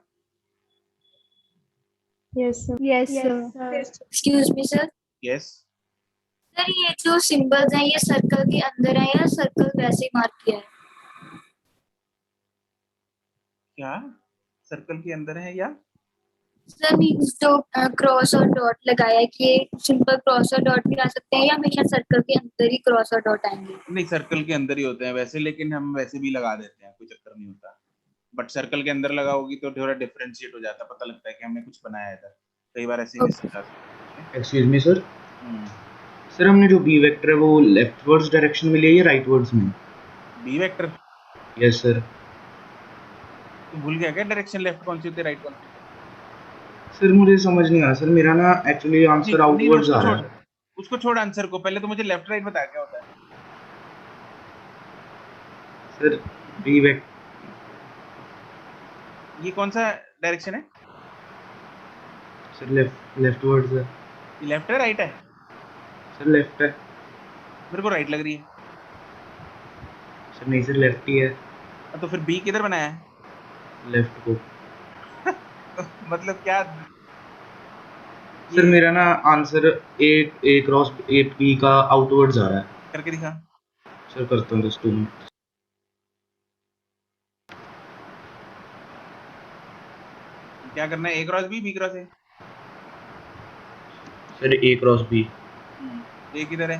Yes sir. Yes sir. Excuse me sir, yes. Sir ये जो सिंबल्स हैं ये सर्कल के अंदर है या सर्कल वैसे ही मार्क किया है? क्या सर्कल के अंदर है या सर मीन्स जो क्रॉस और डॉट लगाया है कि ये सिंपल क्रॉस और डॉट भी आ सकते हैं या हमेशा सर्कल के अंदर ही क्रॉस और डॉट आएंगे? नहीं, सर्कल के अंदर ही होते हैं वैसे, लेकिन हम वैसे भी लगा देते हैं, कोई चक्कर नहीं होता। बट सर्कल के अंदर लगाओगी तो थोड़ा डिफरेंशिएट हो जाता है, पता लगता है कि हमने कुछ बनाया है इधर। कई बार ऐसे मिस हो जाता है। एक्सक्यूज मी सर, हम्म, सर हमने जो बी वेक्टर है वो लेफ्टवर्ड्स डायरेक्शन में लिया या राइटवर्ड्स में? B vector yes sir. तो भूल गया क्या डायरेक्शन लेफ्ट कौन सी होती है, राइट कौन सी होती है? सर मुझे समझ नहीं आया सर, मेरा ना एक्चुअली आंसर नहीं, आउटवर्ड्स उसको आ रहा छोड़, है। उसको छोड़ आंसर को, पहले तो मुझे लेफ्ट राइट बता क्या होता है। सर बी वेक्टर ये कौन सा डायरेक्शन है? सर लेफ्टवर्ड्स है। ये लेफ्ट है राइट है? सर लेफ्ट है। मेरे को राइट लग रही है। सर नहीं सर लेफ्ट ही है। तो फिर बी किधर बनाया है? लेफ्ट को। मतलब क्या? सर मेरा ना answer A cross A B का आउटवर्ड्स आ रहा है। करके दिखा। सर करता हूँ जस्ट 2 मिनट। क्या करना है, A cross B cross A? Sir A cross B. A किधर है?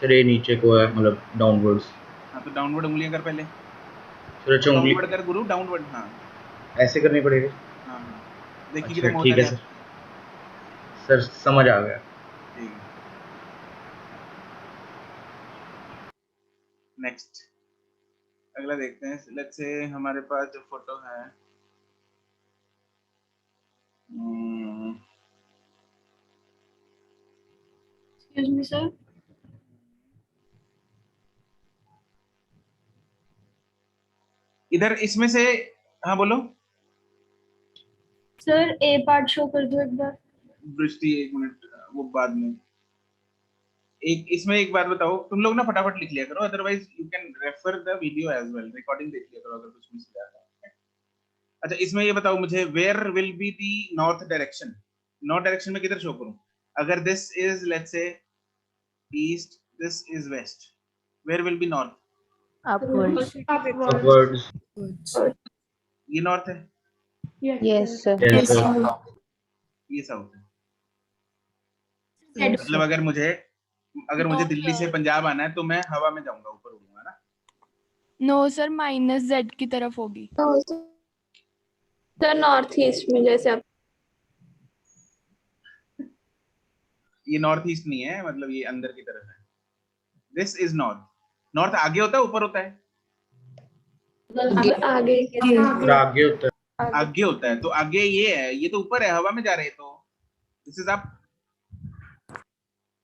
सर ए नीचे को है, मतलब डाउनवर्ड्स। हाँ तो डाउनवर्ड उंगलियां कर पहले। सर अच्छा उंगली डाउनवर्ड कर गुरु, डाउनवर्ड। हाँ ऐसे करनी पड़ेगी। हाँ हाँ, देखिए अच्छा कितना मोटा ठीक है है। सर, सर समझ आ गया। ठीक है, नेक्स्ट अगला देखते हैं। लेट्स से हमारे पास जो फोटो है, एक्सक्यूज मी सर। इधर इसमें से, हाँ बोलो। सर ए पार्ट शो कर दो एक बार। दृष्टि एक मिनट, वो बाद में। एक इसमें एक बात बताओ, तुम लोग ना फटाफट लिख लिया करो, otherwise you can refer the video as well, recording देख लिया करो अगर कुछ मिस हो जाता है। अच्छा इसमें ये बताओ मुझे, where will be the north direction? North direction में किधर शो करूं? अगर this is let's say east, this is west, where will be north? Upwards. Upwards. ये नॉर्थ है, Yes, sir. Yes sir. ये साउथ है। Yes, मतलब sir. अगर मुझे दिल्ली से पंजाब आना है तो मैं हवा में जाऊंगा, ऊपर उड़ूंगा ना। नो सर, -z की तरफ होगी। सर नॉर्थ ईस्ट में जैसे आप ये नॉर्थ ईस्ट नहीं है, मतलब ये अंदर की तरफ है। This is north. नॉर्थ आगे होता है ऊपर होता है? आगे सर आगे होता है। आगे होता है, तो आगे ये है, ये तो ऊपर है, हवा में जा रहे हैं, तो this is up,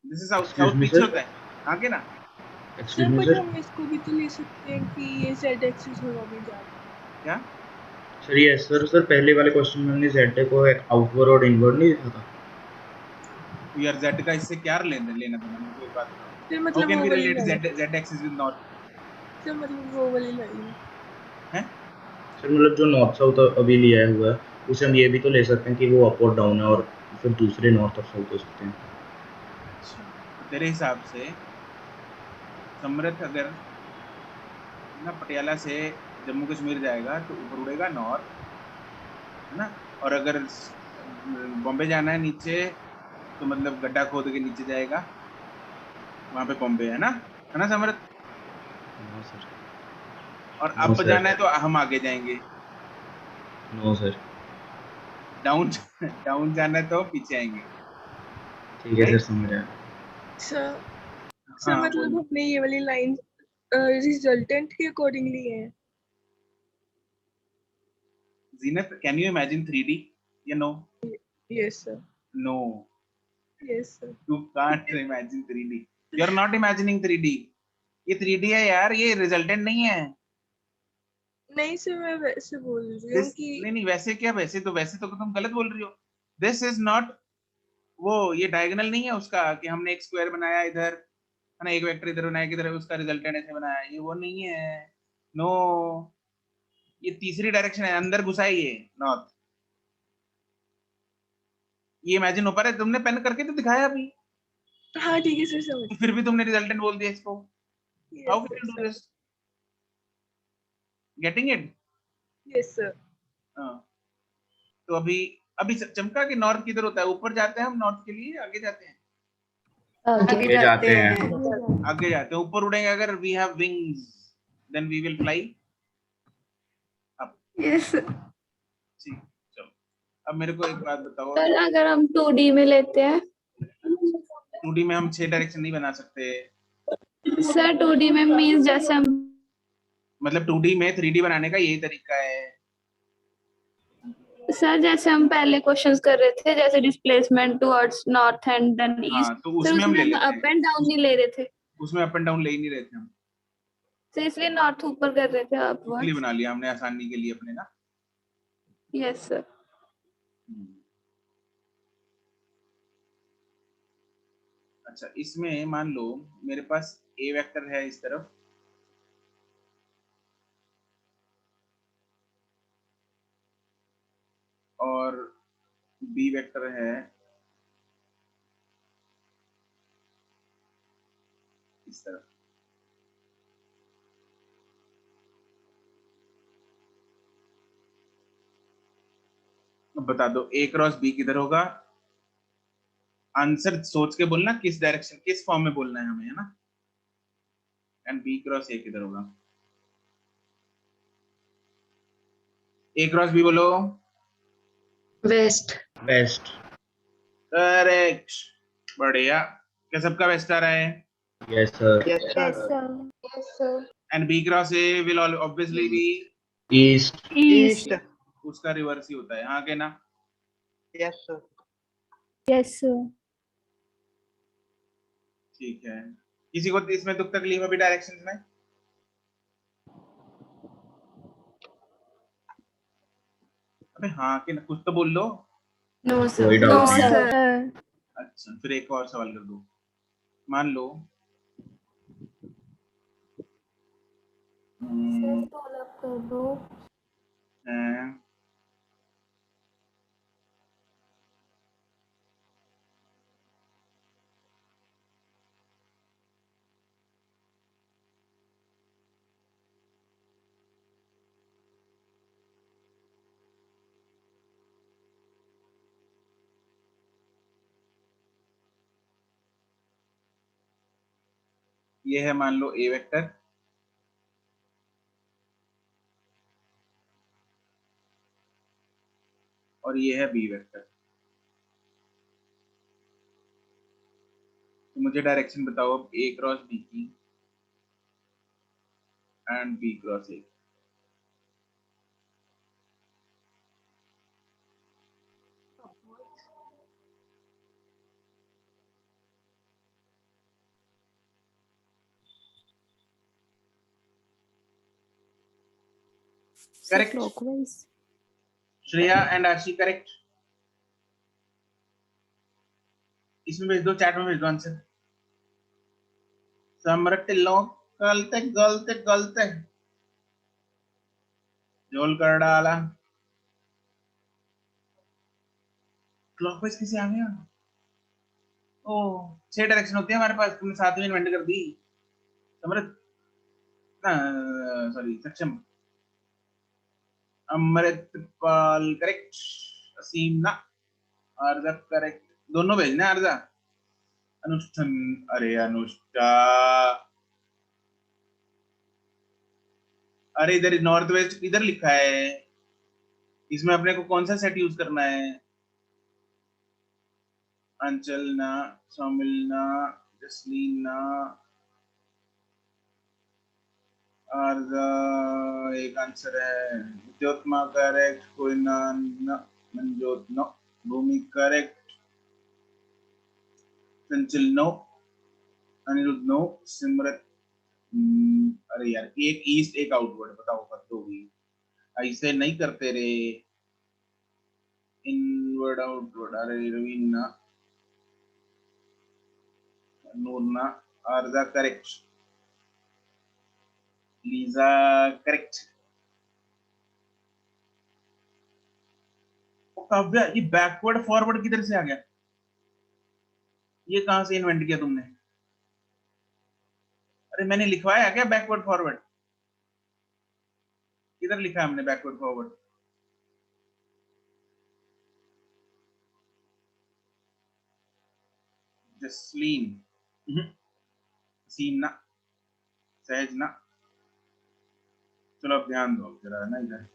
this is south. Excuse south me, पीछे sir? होता है, आगे ना। Excuse sir me but sir. हम इसको भी तो ले सकते हैं कि ये जेड एक्सिस होगा भी जा क्या? सर यस सर, सर पहले वाले क्वेश्चन में हमने जेड को एक आउटवर्ड और इनवर्ड नहीं लिखा था। तो यार जेड का इससे क्या लेना देना मेरे को एक बात बताओ। सर हाउ मतलब कैन वो वी वाली relate line. Z axis with north? Sir मतलब वो वाली लाइन। हैं? सर मतलब जो नॉर्थ साउथ अभी लिया हुआ है उसे हम ये भी तो ले सकते हैं कि वो अप और डाउन है, और फिर दूसरे नॉर्थ और साउथ हो सकते हैं। अच्छा, तो तेरे हिसाब से समृद्ध अगर ना पटियाला से जम्मू कश्मीर जाएगा तो ऊपर उड़ेगा नॉर्थ, है ना? और अगर बॉम्बे जाना है नीचे, तो मतलब गड्ढा खोद के नीचे जाएगा, वहां पे बॉम्बे है ना समृद्ध? No sir. और नो अप सर। जाना है तो हम आगे जाएंगे। No sir. डाउन डाउन जाना है तो पीछे आएंगे। ठीक है सर, राइट? समझ आया। सर सर हाँ मतलब बोल। हमने ये वाली लाइन रिजल्टेंट के अकॉर्डिंगली है। Zeenat, can you imagine 3D? या no? Yes sir. No, yes sir. you can't imagine 3D. You're not imagining 3D. ये 3D है यार, ये रिजल्टेंट नहीं है। नहीं सर मैं वैसे बोल रही हूँ कि नहीं वैसे क्या, वैसे तो तुम गलत बोल रही हो। दिस इज नॉट, वो ये डायगोनल नहीं है उसका कि हमने एक स्क्वायर बनाया इधर, है ना, एक वेक्टर इधर बनाया किधर, उसका रिजल्टेंट ऐसे बनाया, ये वो नहीं है। नो, ये तीसरी डायरेक्शन है, अंदर घुसा है ये नॉर्थ। ये इमेजिन हो पा रहा है? तुमने पेन करके तो दिखाया अभी। हाँ ठीक है सर समझ। फिर भी तुमने रिजल्टेंट बोल दिया इसको। How yes can you do sir. This? Getting it? Yes sir. हाँ, तो अभी अभी चमका कि नॉर्थ किधर होता है? ऊपर जाते हैं हम नॉर्थ के लिए, आगे जाते हैं? आगे जाते हैं। आगे जाते हैं, ऊपर उड़ेंगे अगर। We have wings then we will fly up. Yes ठीक, चलो अब मेरे को एक बात बताओ, सर अगर हम 2D में लेते हैं 2D में हम 6 डायरेक्शन नहीं बना सकते। सर, 2D में मीन्स जैसे हम मतलब 2D में 3D बनाने का यही तरीका है। सर जैसे हम पहले क्वेश्चंस कर रहे थे, जैसे displacement towards north and then हाँ, ईस्ट, तो सर उसमें हम ले उसमें लेते अप हैं, एंड डाउन नहीं ले रहे थे, उसमें अप एंड डाउन ले ही नहीं रहे थे हम, तो इसलिए नॉर्थ ऊपर कर रहे थे इसलिए अपवर्ड्स। बना लिया हमने आसानी के लिए अपने ना। Yes sir. अच्छा, इसमें मान लो मेरे पास ए वेक्टर है इस तरफ, और बी वेक्टर है इस तरफ। अब बता दो ए क्रॉस बी किधर होगा? आंसर सोच के बोलना, किस डायरेक्शन, किस फॉर्म में बोलना है हमें, है ना। एंड बी क्रॉस ए किधर होगा? ए क्रॉस बी बोलो। वेस्ट। वेस्ट। करेक्ट, बढ़िया। क्या सबका वेस्ट आ रहा है? Yes sir. Yes yes sir. Sir. And B cross A will obviously be east. East. उसका रिवर्स ही होता है, हाँ के ना? Yes sir. Yes sir. ठीक है, किसी को इसमें दुख तकलीफ अभी डायरेक्शंस में? अबे हाँ कि ना, कुछ तो बोल लो। नो कोई सर। डाउट नहीं। सर। अच्छा, फिर एक और सवाल कर दो। मान लो कर दो। अ, ये है मान लो ए वेक्टर, और ये है बी वेक्टर। तो मुझे डायरेक्शन बताओ अब ए क्रॉस बी की and B cross A. Correct. Clockwise. Shreya and Aashi correct. इसमें भेज दो, चैट में भेज दो आंसर। सम्राट लोग गलते गलते गलते जोल कर डाला। क्लॉकवाइज कैसे आ गया? ओ, 6 डायरेक्शन होती है हमारे पास, तुमने 7 में इन्वेंट कर दी। समृत, सॉरी सक्षम। अमृतपाल करेक्ट। असीम ना। आरजा करेक्ट, दोनों भेजना आरजा। अनुष्ठान, अरे अनुष्का, अरे इधर नॉर्थ वेस्ट इधर लिखा है, इसमें अपने को कौन सा सेट यूज करना है? अंचल ना, सौमिल ना, जसलीन ना, आरजा एक आंसर है। ज्योत्मा करेक्ट, कोई ना, Manjot no, Bhumi correct, Sanchal no, Anirudh no, Simrat अरे यार एक ईस्ट एक आउटवर्ड, बताओ हद हो गई, ऐसे नहीं करते रे। इनवर्ड आउटवर्ड, अरे रवीना, नूरना, आरजा करेक्ट, लीजा करेक्ट। काव्या, ये बैकवर्ड फॉरवर्ड किधर से आ गया? ये कहां से इन्वेंट किया तुमने? अरे मैंने लिखवाया क्या बैकवर्ड फॉरवर्ड? किधर लिखा है हमने बैकवर्ड फॉरवर्ड? जसलीन, सीन ना, सहज ना। चलो अब ध्यान दो जरा ना इधर।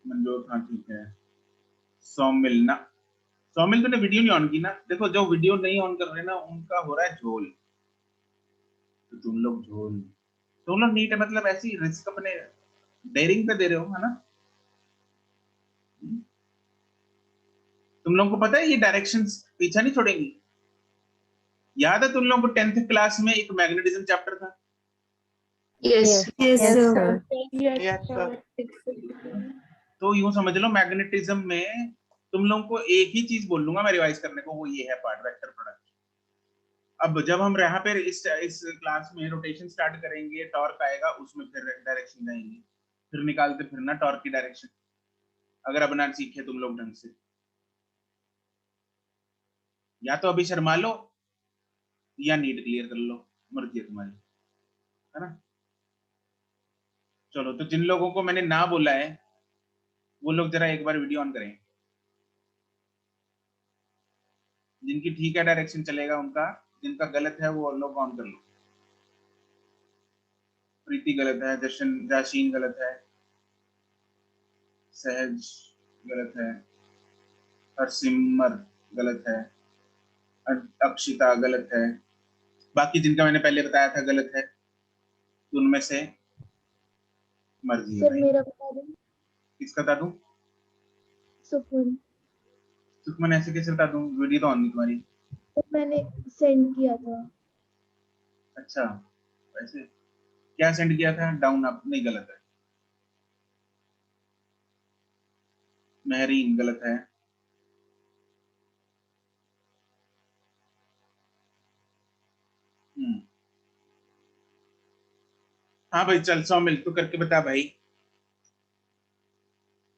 मनजोत, हाँ ठीक है। सौमिल ना, सौमिल तूने वीडियो नहीं ऑन की ना? देखो जो वीडियो नहीं ऑन कर रहे ना उनका हो रहा है झोल, तो तुम लोग झोल, तुम लोग नीट है मतलब ऐसी रिस्क अपने डेयरिंग पे दे रहे हो, है ना? तुम लोगों को पता है ये डायरेक्शंस पीछा नहीं छोड़ेंगी। याद है तुम लोगों को 10th क्लास में एक मैग्नेटिज्म चैप्टर था? Yes Yes, sir. Yes sir. तो यूं समझ लो मैग्नेटिज्म में तुम लोगों को एक ही चीज बोल लूंगा मैं रिवाइज करने को, वो ये है पार्ट वेक्टर प्रोडक्ट। अब जब हम यहाँ पे इस क्लास में रोटेशन स्टार्ट करेंगे, टॉर्क आएगा, उसमें फिर डायरेक्शन जाएंगे, फिर निकालते फिरना टॉर्क की डायरेक्शन, अगर अपना सीखे तुम लोग ढंग से। या तो अभी शर्मा लो या नीट क्लियर कर लो, मर्जी है तुम्हारी, है ना? चलो, तो जिन लोगों को मैंने ना बोला है वो लोग जरा एक बार वीडियो ऑन करें। जिनकी ठीक है डायरेक्शन चलेगा उनका, जिनका गलत है वो लोग ऑन कर लो। प्रीति गलत है, जशन जाशीन गलत है, सहज गलत है, हरसिमर गलत है, अक्षिता गलत है। बाकी जिनका मैंने पहले बताया था गलत है, तो उनमें से मर्जी है सर भाई। मेरा बता दूं? किसका बता दूं? सुखमन, सुखमन ऐसे कैसे बता दूं? वीडियो तो ऑन नहीं तुम्हारी। तो मैंने सेंड किया था। अच्छा, वैसे क्या सेंड किया था? Down up? नहीं, गलत है। महरीन गलत है। हाँ भाई चल, 100 मिल तू करके बता भाई।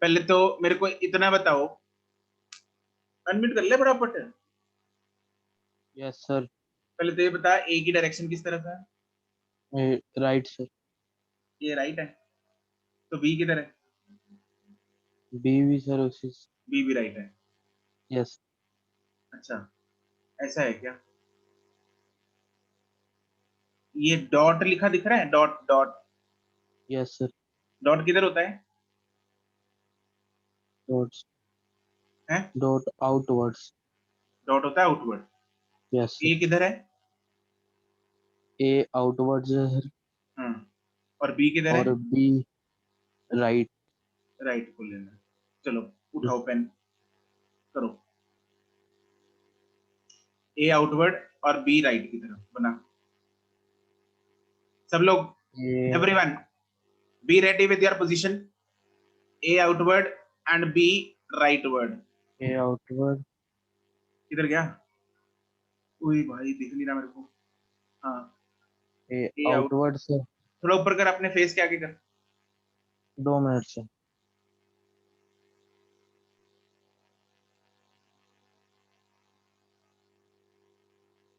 पहले तो मेरे को इतना बताओ, अनम्यूट कर ले फटाफट। Yes sir. पहले तो ये बता ए की डायरेक्शन किस तरफ है? Right sir. ये राइट है, तो बी किधर है? बी भी सर उसी। बी भी राइट है। यस। अच्छा, ऐसा है क्या? ये डॉट लिखा दिख रहा है, dot dot. Yes sir. Dot किधर होता है? डॉट्स हैं? Dot outwards. डॉट होता है आउटवर्ड। यस ए सर। किधर है? ए आउटवर्ड्स है सर। हाँ, और बी किधर और है? B right. राइट को लेना। चलो उठाओ पेन, करो। ए आउटवर्ड और बी राइट की तरफ बना। सब लोग, everyone be ready with your position. A outward and B rightward. A outward. किधर गया? ओए भाई दिख नहीं रहा मेरे को। हाँ, ए ए आउट। Outward sir. थोड़ा ऊपर कर, अपने फेस के आगे कर। 2 मिनट से।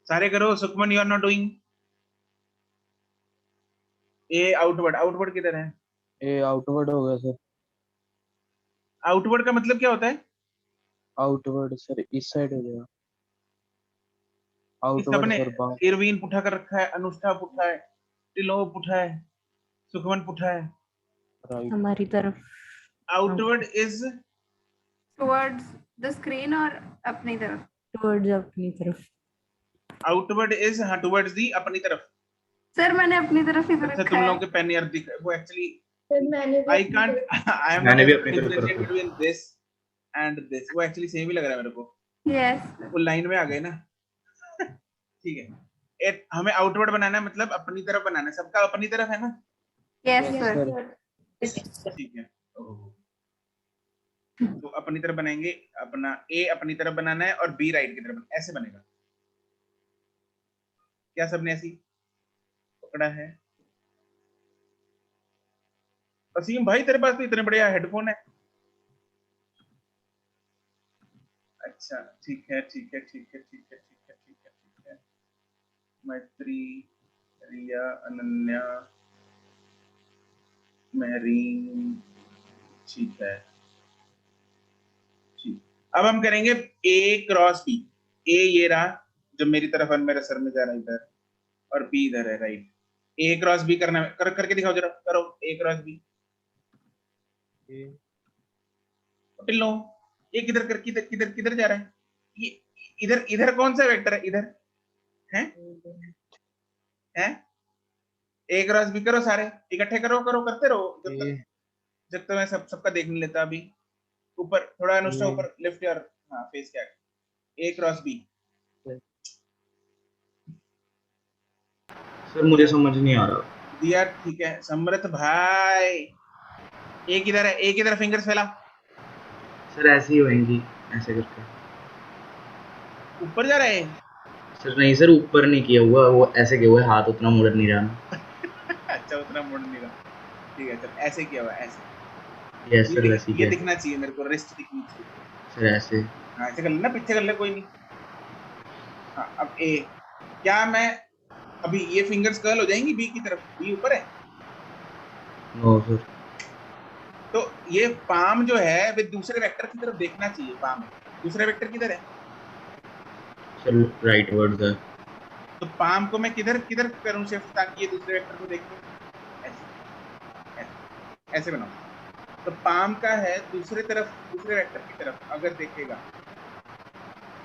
सारे करो। Sukhman you are not doing. A outward, outward किधर है? ए आउटवर्ड हो गया सर। आउटवर्ड का मतलब क्या होता है? आउटवर्ड सर इस साइड हो जाएगा। इस आउटवर्ड सबने सर बाहर। इरविन पुठा कर रखा है, अनुष्ठा पुठा है, टिलो पुठा है, सुखमन पुठा है। राइट। हमारी तरफ। Outward is towards the screen और अपनी तरफ। टुवर्ड्स अपनी तरफ। आउटवर्ड इज, हाँ, टुवर्ड्स दी, अपनी तरफ। सर मैंने अपनी तरफ ही तो अच्छा, रखा तुम है। लोगों के पेन यार दिख वो एक्चुअली सर मैंने भी आई अपनी कांट तरफ। आई एम नॉट मैंने भी एबल अपनी टू तरफ डिफरेंशिएट रखा। Between this and this. वो एक्चुअली सेम ही लग रहा है मेरे को। यस वो लाइन में आ गए ना। ठीक है, हमें आउटवर्ड बनाना है, मतलब अपनी तरफ बनाना है। सबका अपनी तरफ है ना? Yes yes sir. सर। ठीक है। तो अपनी तरफ बनाएंगे, अपना ए अपनी तरफ बनाना है और बी राइट की तरफ, ऐसे बनेगा। क्या सबने ऐसी पकड़ा है? वसीम भाई तेरे पास तो इतने बढ़िया हेडफोन है। अच्छा ठीक है ठीक है ठीक है ठीक है ठीक है ठीक है ठीक है। मैत्री, रिया, अनन्या, मेहरीन, ठीक है, ठीक। अब हम करेंगे ए क्रॉस बी। ए ये रहा जो मेरी तरफ है, मेरे सर में जा रहा है इधर, और बी इधर है, राइट। ए क्रॉस बी करना है, करके दिखाओ जरा, करो ए क्रॉस बी। लो, ये किधर कर, किधर किधर किधर जा रहा है ये? इधर इधर कौन सा वेक्टर है इधर? हैं ए क्रॉस बी करो, सारे इकट्ठे करो, करते रहो जब तक मैं सबका देख नहीं लेता। अभी ऊपर थोड़ा अनुष्ठा, ऊपर लिफ्ट योर फेस क्या, ए क्रॉस बी। सर मुझे समझ नहीं आ रहा। दिया, ठीक है समृत भाई। ए किधर है, ए किधर, फिंगर्स फैला। सर ऐसे ही होएंगी, ऐसे करके ऊपर जा रहा है। सर नहीं सर, ऊपर नहीं किया हुआ, वो ऐसे किया हुआ है, हाथ उतना मुड़ नहीं रहा। अच्छा, उतना मुड़ नहीं रहा, ठीक है चल, ऐसे किया हुआ है, ऐसे। यस सर, वैसे ही ये दिखना चाहिए मेरे को, रिस्ट दिखनी चाहिए सर, ऐसे। हाँ, ऐसे कर लेना, पीछे कर ले, कोई नहीं। हाँ, अब ए, क्या मैं अभी ये फिंगर्स कर्ल हो जाएंगी बी की तरफ? बी ऊपर है। No sir. तो ये पाम जो है वे दूसरे वेक्टर की तरफ देखना चाहिए। पाम दूसरा वेक्टर किधर है? सर राइट वर्ड है। तो पाम को मैं किधर किधर करूं शिफ्ट, ताकि ये दूसरे वेक्टर को देखे? ऐसे ऐसे, ऐसे बनाओ। तो पाम का है दूसरे तरफ, दूसरे वेक्टर की तरफ अगर देखेगा,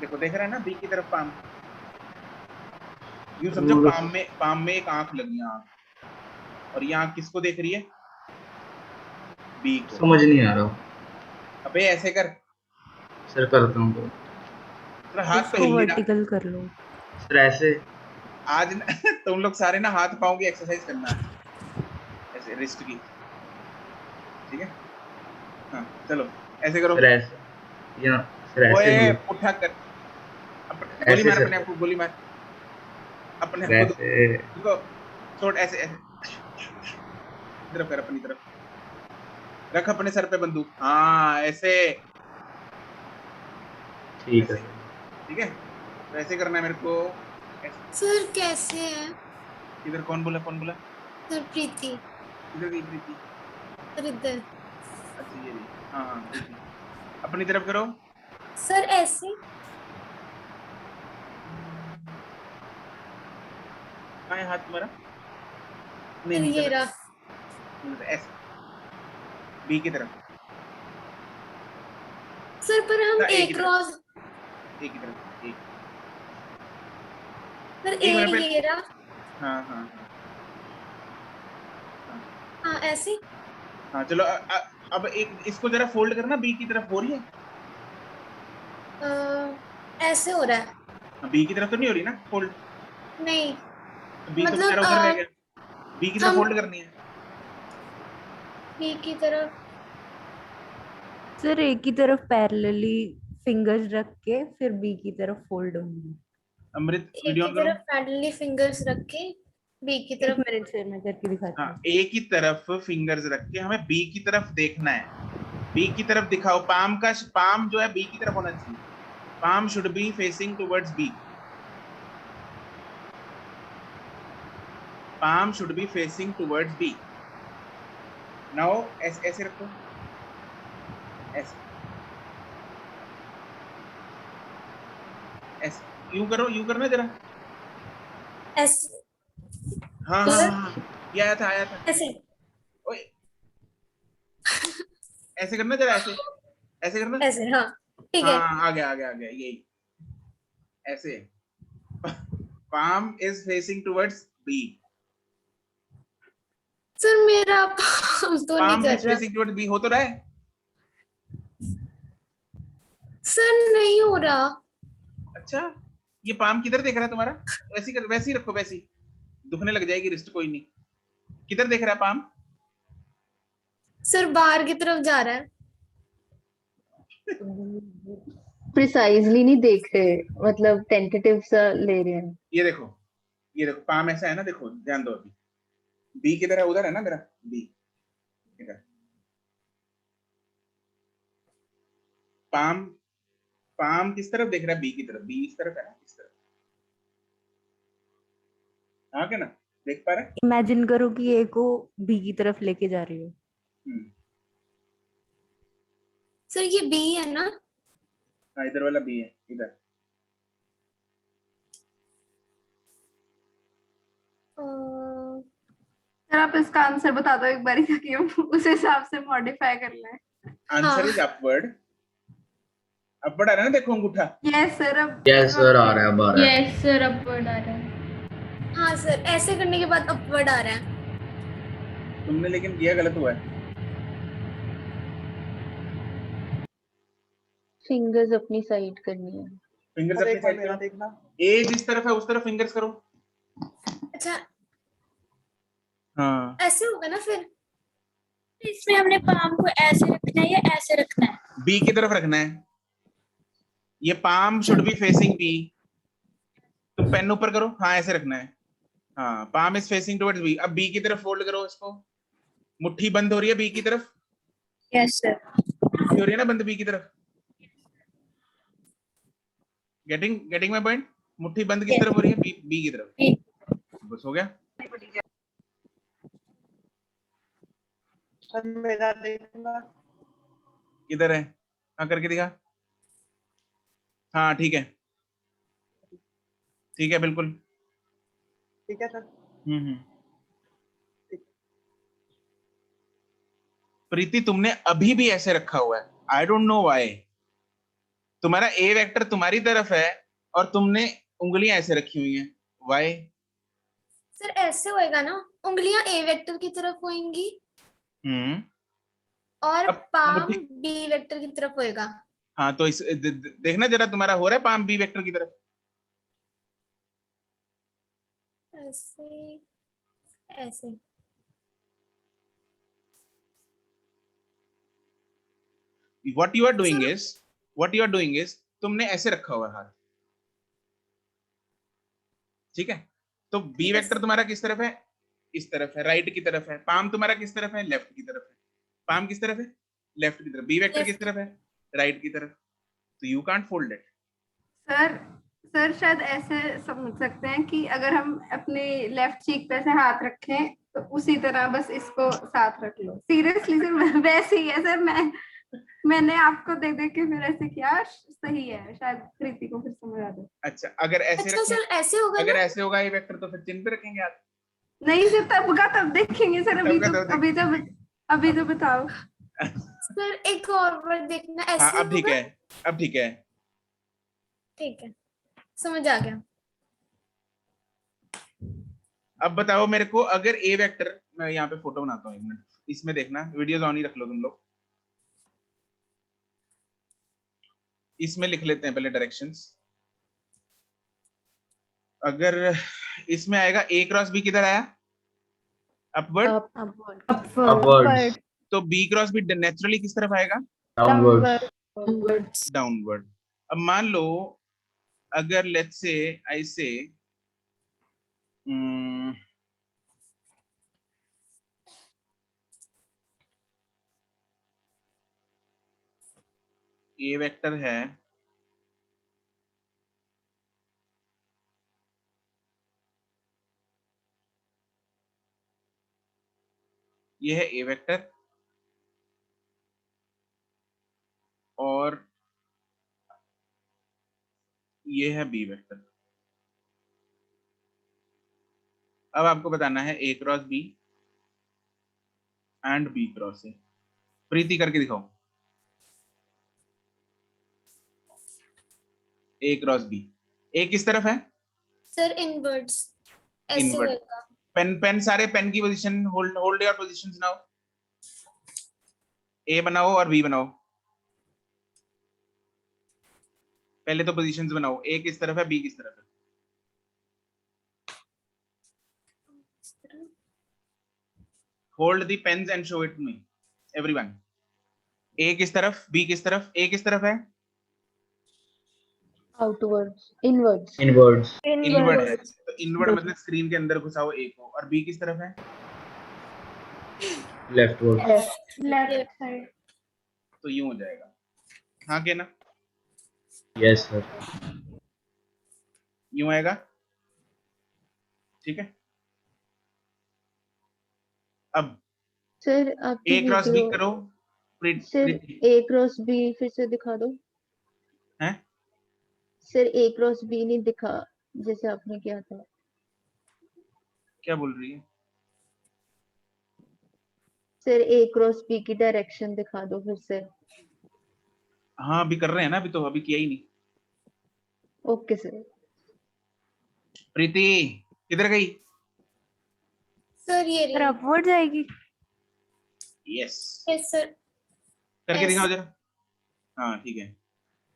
देखो देख रहा है ना बी की तरफ पाम। यूं समझो पाम में एक आंख लगी है, आंख, और ये आंख किसको देख रही है? बी को। समझ नहीं आ रहा। अबे ऐसे कर। सर करता हूँ तो। सर हाथ इसको वर्टिकल कर लो। सर ऐसे। आज तुम लोग सारे ना हाथ पाँव की एक्सरसाइज करना है, ऐसे रिस्ट की, ठीक है? हाँ चलो ऐसे करो। सर ऐसे, या सर ऐसे ओए उठा कर, गोली मार अपने आप को, गोली मार अपने आप को, छोड़ ऐसे ऐसे, तरफ कर, अपनी तरफ रख, अपने सर पे बंदूक, हाँ ऐसे, ठीक है, ठीक है? तो ऐसे करना है मेरे को। सर कैसे है? इधर कौन बोला, कौन बोला? सर प्रीति। इधर गई प्रीति? सर इधर। अच्छा ये, हाँ हाँ प्रीति, अपनी तरफ करो। सर ऐसे। कहाँ है हाथ तुम्हारा? नहीं ये रहा। ऐसे बी की तरफ। सर पर हम ए क्रॉस, ए की तरफ, एक सर ए ये रहा। हाँ हाँ हाँ ऐसे। हाँ चलो अब एक इसको जरा फोल्ड करना, बी की तरफ हो रही है? ऐसे हो रहा है। बी की तरफ तो नहीं हो रही ना फोल्ड? नहीं बी तो बेचारा उधर रह गया। बी की तरफ फोल्ड करनी है, बी की तरफ। सर ए की तरफ पैरेलली फिंगर्स रख के फिर बी की तरफ फोल्ड होंगी। अमृत ए की तरफ पैरेलली फिंगर्स रख के बी की तरफ। मेरे से मैं करके दिखाती हूँ। ए की तरफ फिंगर्स रख के हमें बी की तरफ देखना है। बी की तरफ दिखाओ, पाम का, पाम जो है बी की तरफ होना चाहिए। Palm should be facing towards B. Palm should be facing towards B. Now ऐसे रखो, ऐसे ऐसे, यूं करो, यूं करना जरा, ऐसे। हाँ हाँ हाँ, ये आया था, आया था ऐसे। ओए ऐसे करना जरा, ऐसे ऐसे करना, ऐसे। हाँ ठीक है। हाँ आ गया आ गया आ गया, यही ऐसे। Palm is facing towards B. Sir मेरा पाम तो नहीं पाम कर इज रहा। फेसिंग टुवर्ड्स बी, हो तो रहा है? सर नहीं हो रहा। अच्छा, ये पाम किधर देख रहा है तुम्हारा? वैसी कर, वैसी रखो, वैसी दुखने लग जाएगी रिस्ट, कोई नहीं। किधर देख रहा है पाम? सर बाहर की तरफ जा रहा है। प्रिसाइजली नहीं देख रहे, मतलब टेंटेटिव सा ले रहे हैं। ये देखो, ये देखो पाम ऐसा है ना, देखो ध्यान दो। अभी बी किधर है? उधर है ना मेरा बी, इधर। पाम, पाम किस तरफ देख रहा है? बी की तरफ। बी इस तरफ है ना, इस तरफ, हाँ क्या ना, देख पा रहे? इमेजिन करो कि ए को बी की तरफ लेके जा रही हो। सर ये बी है ना? हाँ, इधर वाला बी है, इधर। सर आप इसका आंसर बता दो एक बारी ताकि हम उस हिसाब से मॉडिफाई कर लें। Answer is upward. अपवर्ड आ रहा है ना, देखो अंगूठा। यस सर, अब यस सर, आ रहा है, अब आ रहा है। यस सर, अपवर्ड आ रहा है। हाँ सर, ऐसे करने के बाद अपवर्ड आ रहा है। तुमने लेकिन किया गलत हुआ है। फिंगर्स अपनी साइड करनी है। फिंगर्स अपनी साइड करो। देखना। ए जिस तरफ है उस तरफ फिंगर्स करो। अच्छा, हाँ, ऐसे होगा ना फिर? इसमें हमने पाम को ऐसे रखना है या ऐसे रखना है? बी की तरफ रखना है। ये palm should be facing B. तुम पेन ऊपर करो। हाँ, ऐसे रखना है। हाँ, palm is facing towards B. अब बी की तरफ फोल्ड करो इसको। मुट्ठी बंद हो रही है बी की तरफ। Yes sir. मुट्ठी हो रही है ना बंद बी की तरफ। Getting my point? मुट्ठी बंद किस तरफ हो रही है? बी की तरफ। बस हो गया। सर मेरा देखना। किधर है? हाँ, करके दिखा। हाँ, ठीक है, ठीक है, बिल्कुल ठीक है सर। प्रीति, तुमने अभी भी ऐसे रखा हुआ है। I don't know why. तुम्हारा ए वेक्टर तुम्हारी तरफ है और तुमने उंगलियां ऐसे रखी हुई हैं। व्हाई? सर ऐसे होएगा ना, उंगलियां ए वेक्टर की तरफ होंगी और अब पाम मुट्ठी। बी वेक्टर की तरफ होएगा। हाँ, तो इस देखना जरा, तुम्हारा हो रहा है पाम बी वेक्टर की तरफ। ऐसे ऐसे। What you are doing is तुमने ऐसे रखा हुआ है हाथ। ठीक है, तो बी वेक्टर तुम्हारा किस तरफ है? इस तरफ है, राइट की तरफ है। पाम तुम्हारा किस तरफ है? लेफ्ट की तरफ है। पाम किस तरफ है? लेफ्ट की तरफ। बी वेक्टर किस तरफ है? राइट की तरफ। तो you can't fold it. Sir शायद ऐसे समझ सकते हैं कि अगर हम अपने लेफ्ट चीक पे से हाथ रखें तो उसी तरह बस इसको साथ रख लो। सीरियसली सर, वैसे ही है सर। मैंने आपको देख देख के फिर ऐसे किया। सही है, शायद प्रीति को फिर समझ आ जाए। अच्छा, अगर ऐसे अच्छा सर, ऐसे होगा अगर ना? ऐसे होगा ये वेक्टर तो फिर चिन्ह पे रखेंगे हाथ। नहीं सर, तब देखेंगे सर। अभी तो बताओ सर। एक और बार देखना, ऐसे हाँ, अब ठीक होगा? है, अब ठीक है। ठीक है, समझ आ गया। अब बताओ मेरे को, अगर ए वेक्टर, मैं यहाँ पे फोटो बनाता हूँ एक मिनट, इसमें देखना, वीडियोस ऑन ही रख लो तुम लोग। इसमें लिख लेते हैं पहले डायरेक्शंस। अगर इसमें आएगा ए क्रॉस बी, किधर आया? अपवर्ड। अपवर्ड्स। तो बी क्रॉस बी नेचुरली किस तरफ आएगा? डाउनवर्ड्स। डाउनवर्ड। अब मान लो, अगर लेट्स से आई से ए वेक्टर है, ये है ए वेक्टर और ये है बी वेक्टर। अब आपको बताना है A cross B and B cross A. Preeti करके दिखाओ। A cross B. ए किस तरफ है? Sir inwards. ऐसे इनवर्ड। होएगा। पेन सारे पेन की position hold your positions now. A बनाओ और बी बनाओ। पहले तो पोजीशंस बनाओ, ए किस तरफ है, बी किस तरफ है। Hold the pens and show it to me everyone. A किस तरफ, बी किस तरफ? ए किस तरफ है? Outwards, inwards. इनवर्ड है। तो इनवर्ड मतलब स्क्रीन के अंदर घुसाओ ए को। और बी किस तरफ है? लेफ्टवर्ड्स। Left side. तो यूं हो जाएगा। हाँ के ना? Yes sir. यूं आएगा। ठीक है। अब सर आपकी ए क्रॉस बी वीडियो करो। Sir Preeti A cross B फिर से दिखा दो। हैं? सर ए क्रॉस बी नहीं दिखा जैसे आपने किया था। क्या बोल रही है? सर ए क्रॉस बी की डायरेक्शन दिखा दो फिर से। हाँ अभी कर रहे हैं ना, अभी तो अभी किया ही नहीं। Okay sir. प्रीति किधर गई? सर ये सर अपवर्ड जाएगी। Yes yes sir. करके दिखाओ जरा। हाँ ठीक है,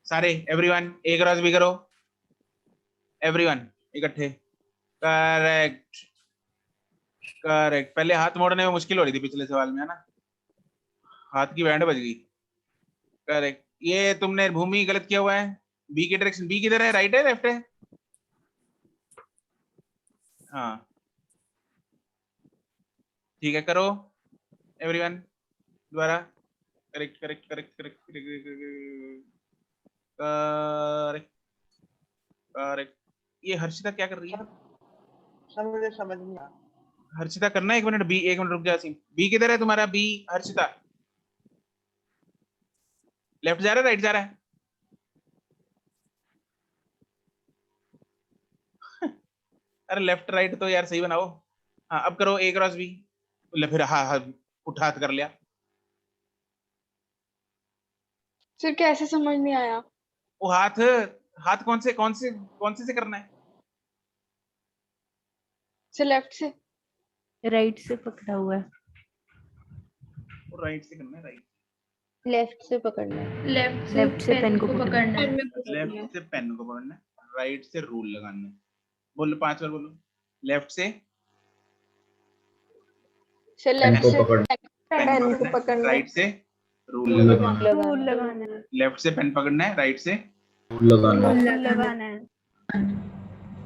सारे एवरीवन ए क्रॉस बी करो, एवरीवन इकट्ठे। Correct correct. पहले हाथ मोड़ने में मुश्किल हो रही थी पिछले सवाल में, है ना, हाथ की बैंड बज गई। करेक्ट। ये तुमने भूमि गलत किया हुआ है। बी की डायरेक्शन, बी किधर है, राइट है लेफ्ट है? हाँ ठीक है, करो एवरीवन दोबारा। Correct correct correct correct correct correct. ये हर्षिता क्या कर रही है? सर मुझे समझ नहीं आया। हर्षिता करना है, 1 मिनट। बी 1 मिनट रुक जा। बी किधर है तुम्हारा? बी हर्षिता लेफ्ट जा रहा है राइट जा रहा है? अरे लेफ्ट राइट तो यार सही बनाओ। हाँ अब करो ए क्रॉस बी। फिर हाँ हाँ उठा हाथ कर लिया। सर कैसे समझ नहीं आया? वो हाथ, हाथ कौन से करना है? सर लेफ्ट से। राइट से पकड़ा हुआ है। वो राइट से करना है, राइट लेफ्ट से पकड़ना है। लेफ्ट से पेन को पकड़ना है। लेफ्ट से पेन को पकड़ना है, राइट से रूल लगाना है। बोलो 5 बार बोलो। लेफ्ट से सर लेफ्ट से पेन को पकड़ना है, राइट से रूल लगाना है। लेफ्ट से पेन पकड़ना है, राइट से रूल लगाना है।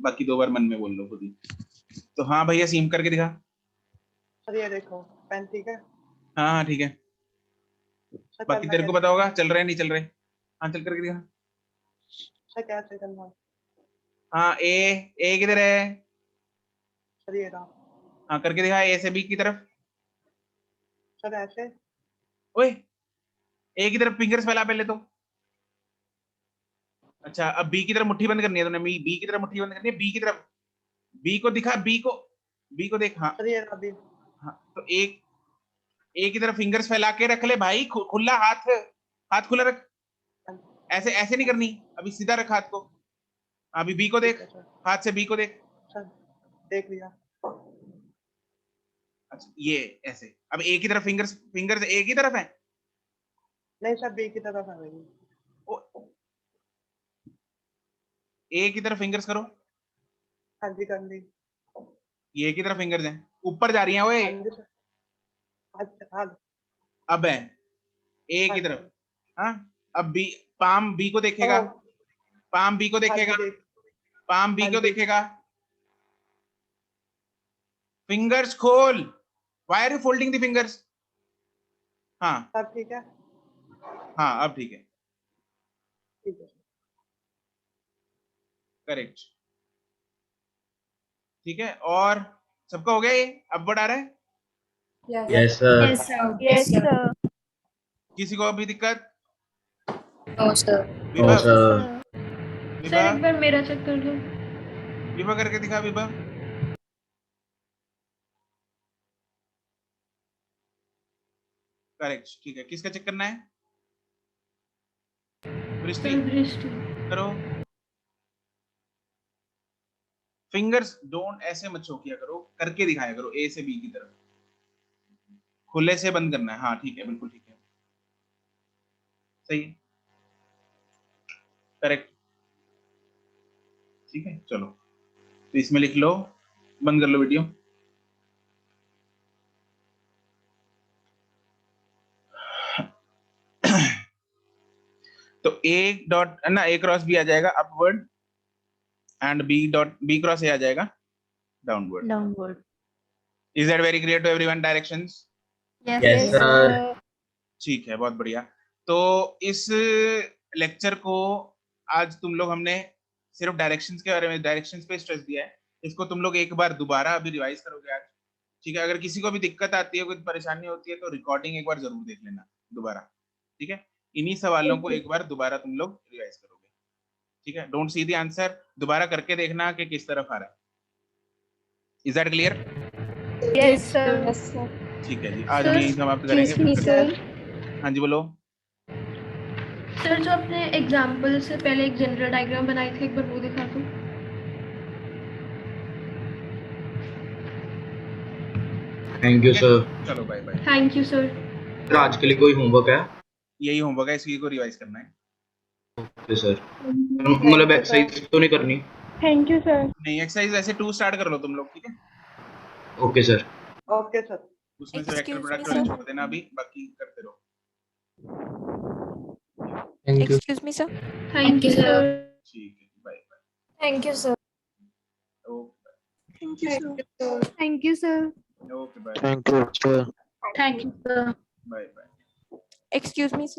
बाकी 2 बार मन में बोल लो खुद ही। तो हाँ भैया सीम करके दिखा। सर ये देखो पेन ठीक है। हाँ हाँ ठीक है। सर बाकी करना तेरे को क्या? पता होगा चल रहे नहीं चल रहे। हाँ चल करके दिखा। सर कैसे करना है? हाँ ए किधर है? सर ये रहा। हाँ करके दिखा, ए से बी की तरफ। सर ऐसे। ओए ए की तरफ फिंगर्स फैला पहले तो। अच्छा अब बी की तरफ मुट्ठी बंद करनी है तुमने। बी की तरफ मुट्ठी बंद करनी है, बी की तरफ। बी को दिखा, बी को देख। हाँ सर ये रहा अभी। हाँ तो एक ए की तरफ फिंगर्स फैला के रख ले भाई। खुला हाथ, हाथ खुला रख। ऐसे ऐसे नहीं करनी, अभी सीधा रख हाथ को। अभी बी को देख, हाथ से बी को देख। सर देख लिया। अच्छा ये ऐसे। अब ए की तरफ फिंगर्स ए की तरफ है। नहीं सर बी की तरफ है मेरी। ए की तरफ फिंगर्स करो। हाँ जी कर ली। ये की तरफ फिंगर्स हैं, ऊपर जा रही हैं। ओए हाँ जी सर। अच्छा हाँ। अब है ए की तरफ। हाँ अब बी, पाम बी को देखेगा, पाम बी को देखेगा, पाम बी को देखेगा। फिंगर्स खोल। Why are you folding the fingers? हाँ सब ठीक है। हाँ अब ठीक है। ठीक है करेक्ट। ठीक है और सबका हो गया ये? अब बढ़ा रहा है? Yes sir. Yes sir. किसी को अभी दिक्कत? No sir. No sir. Vibha एक बार मेरा चेक कर लो। विभा करके दिखा। विभा करेक्ट ठीक है। किसका चेक करना है? वृष्टि करो। फिंगर्स डोंट ऐसे मत किया करो, करके दिखाया करो। ए से बी की तरफ खुले से बंद करना है। हाँ ठीक है बिल्कुल ठीक है, सही है, करेक्ट। ठीक है चलो तो इसमें लिख लो, बंद कर लो वीडियो। तो ए डॉट ना ए क्रॉस बी आ जाएगा upward and B cross A आ जाएगा downward. Is that very clear to everyone? Directions? Yes sir. ठीक है बहुत बढ़िया। तो इस लेक्चर को आज तुम लोग, हमने सिर्फ डायरेक्शंस के बारे में, डायरेक्शंस पे स्ट्रेस दिया है। इसको तुम लोग एक बार दोबारा अभी रिवाइज करोगे आज, ठीक है, अगर किसी को भी दिक्कत आती है, कोई परेशानी होती है तो रिकॉर्डिंग एक बार जरूर देख लेना दोबारा, ठीक है। इन्हीं सवालों को एक बार दोबारा तुम लोग रिवाइज करोगे, ठीक है। डोंट सी द आंसर, दोबारा करके देखना कि किस तरफ आ रहा है। Is that clear? Yes sir. ठीक है जी, आज हम यही समाप्त करेंगे। सर हाँ जी बोलो। सर जो आपने एग्जाम्पल से पहले एक जनरल डायग्राम बनाई थी, एक बार वो दिखा दो। Thank you sir. चलो bye bye. Thank you sir. Sir आज के लिए कोई होमवर्क है? यही होमवर्क है, इसी को रिवाइज करना है। ओके सर, मतलब एक्सरसाइज तो नहीं करनी? Thank you sir. नहीं, एक्सरसाइज ऐसे 2 स्टार्ट कर लो तुम लोग, ठीक है। Okay sir. Okay sir. उसमें से वेक्टर Excuse प्रोडक्ट me, वाली sir. छोड़ देना, अभी बाकी करते रहो। Thank you. Excuse me, sir. Thank you sir. ठीक है, bye bye. Thank you sir. Okay thank you sir. Thank you sir. Okay bye thank you sir. Thank you sir. Bye bye. Excuse me, sir.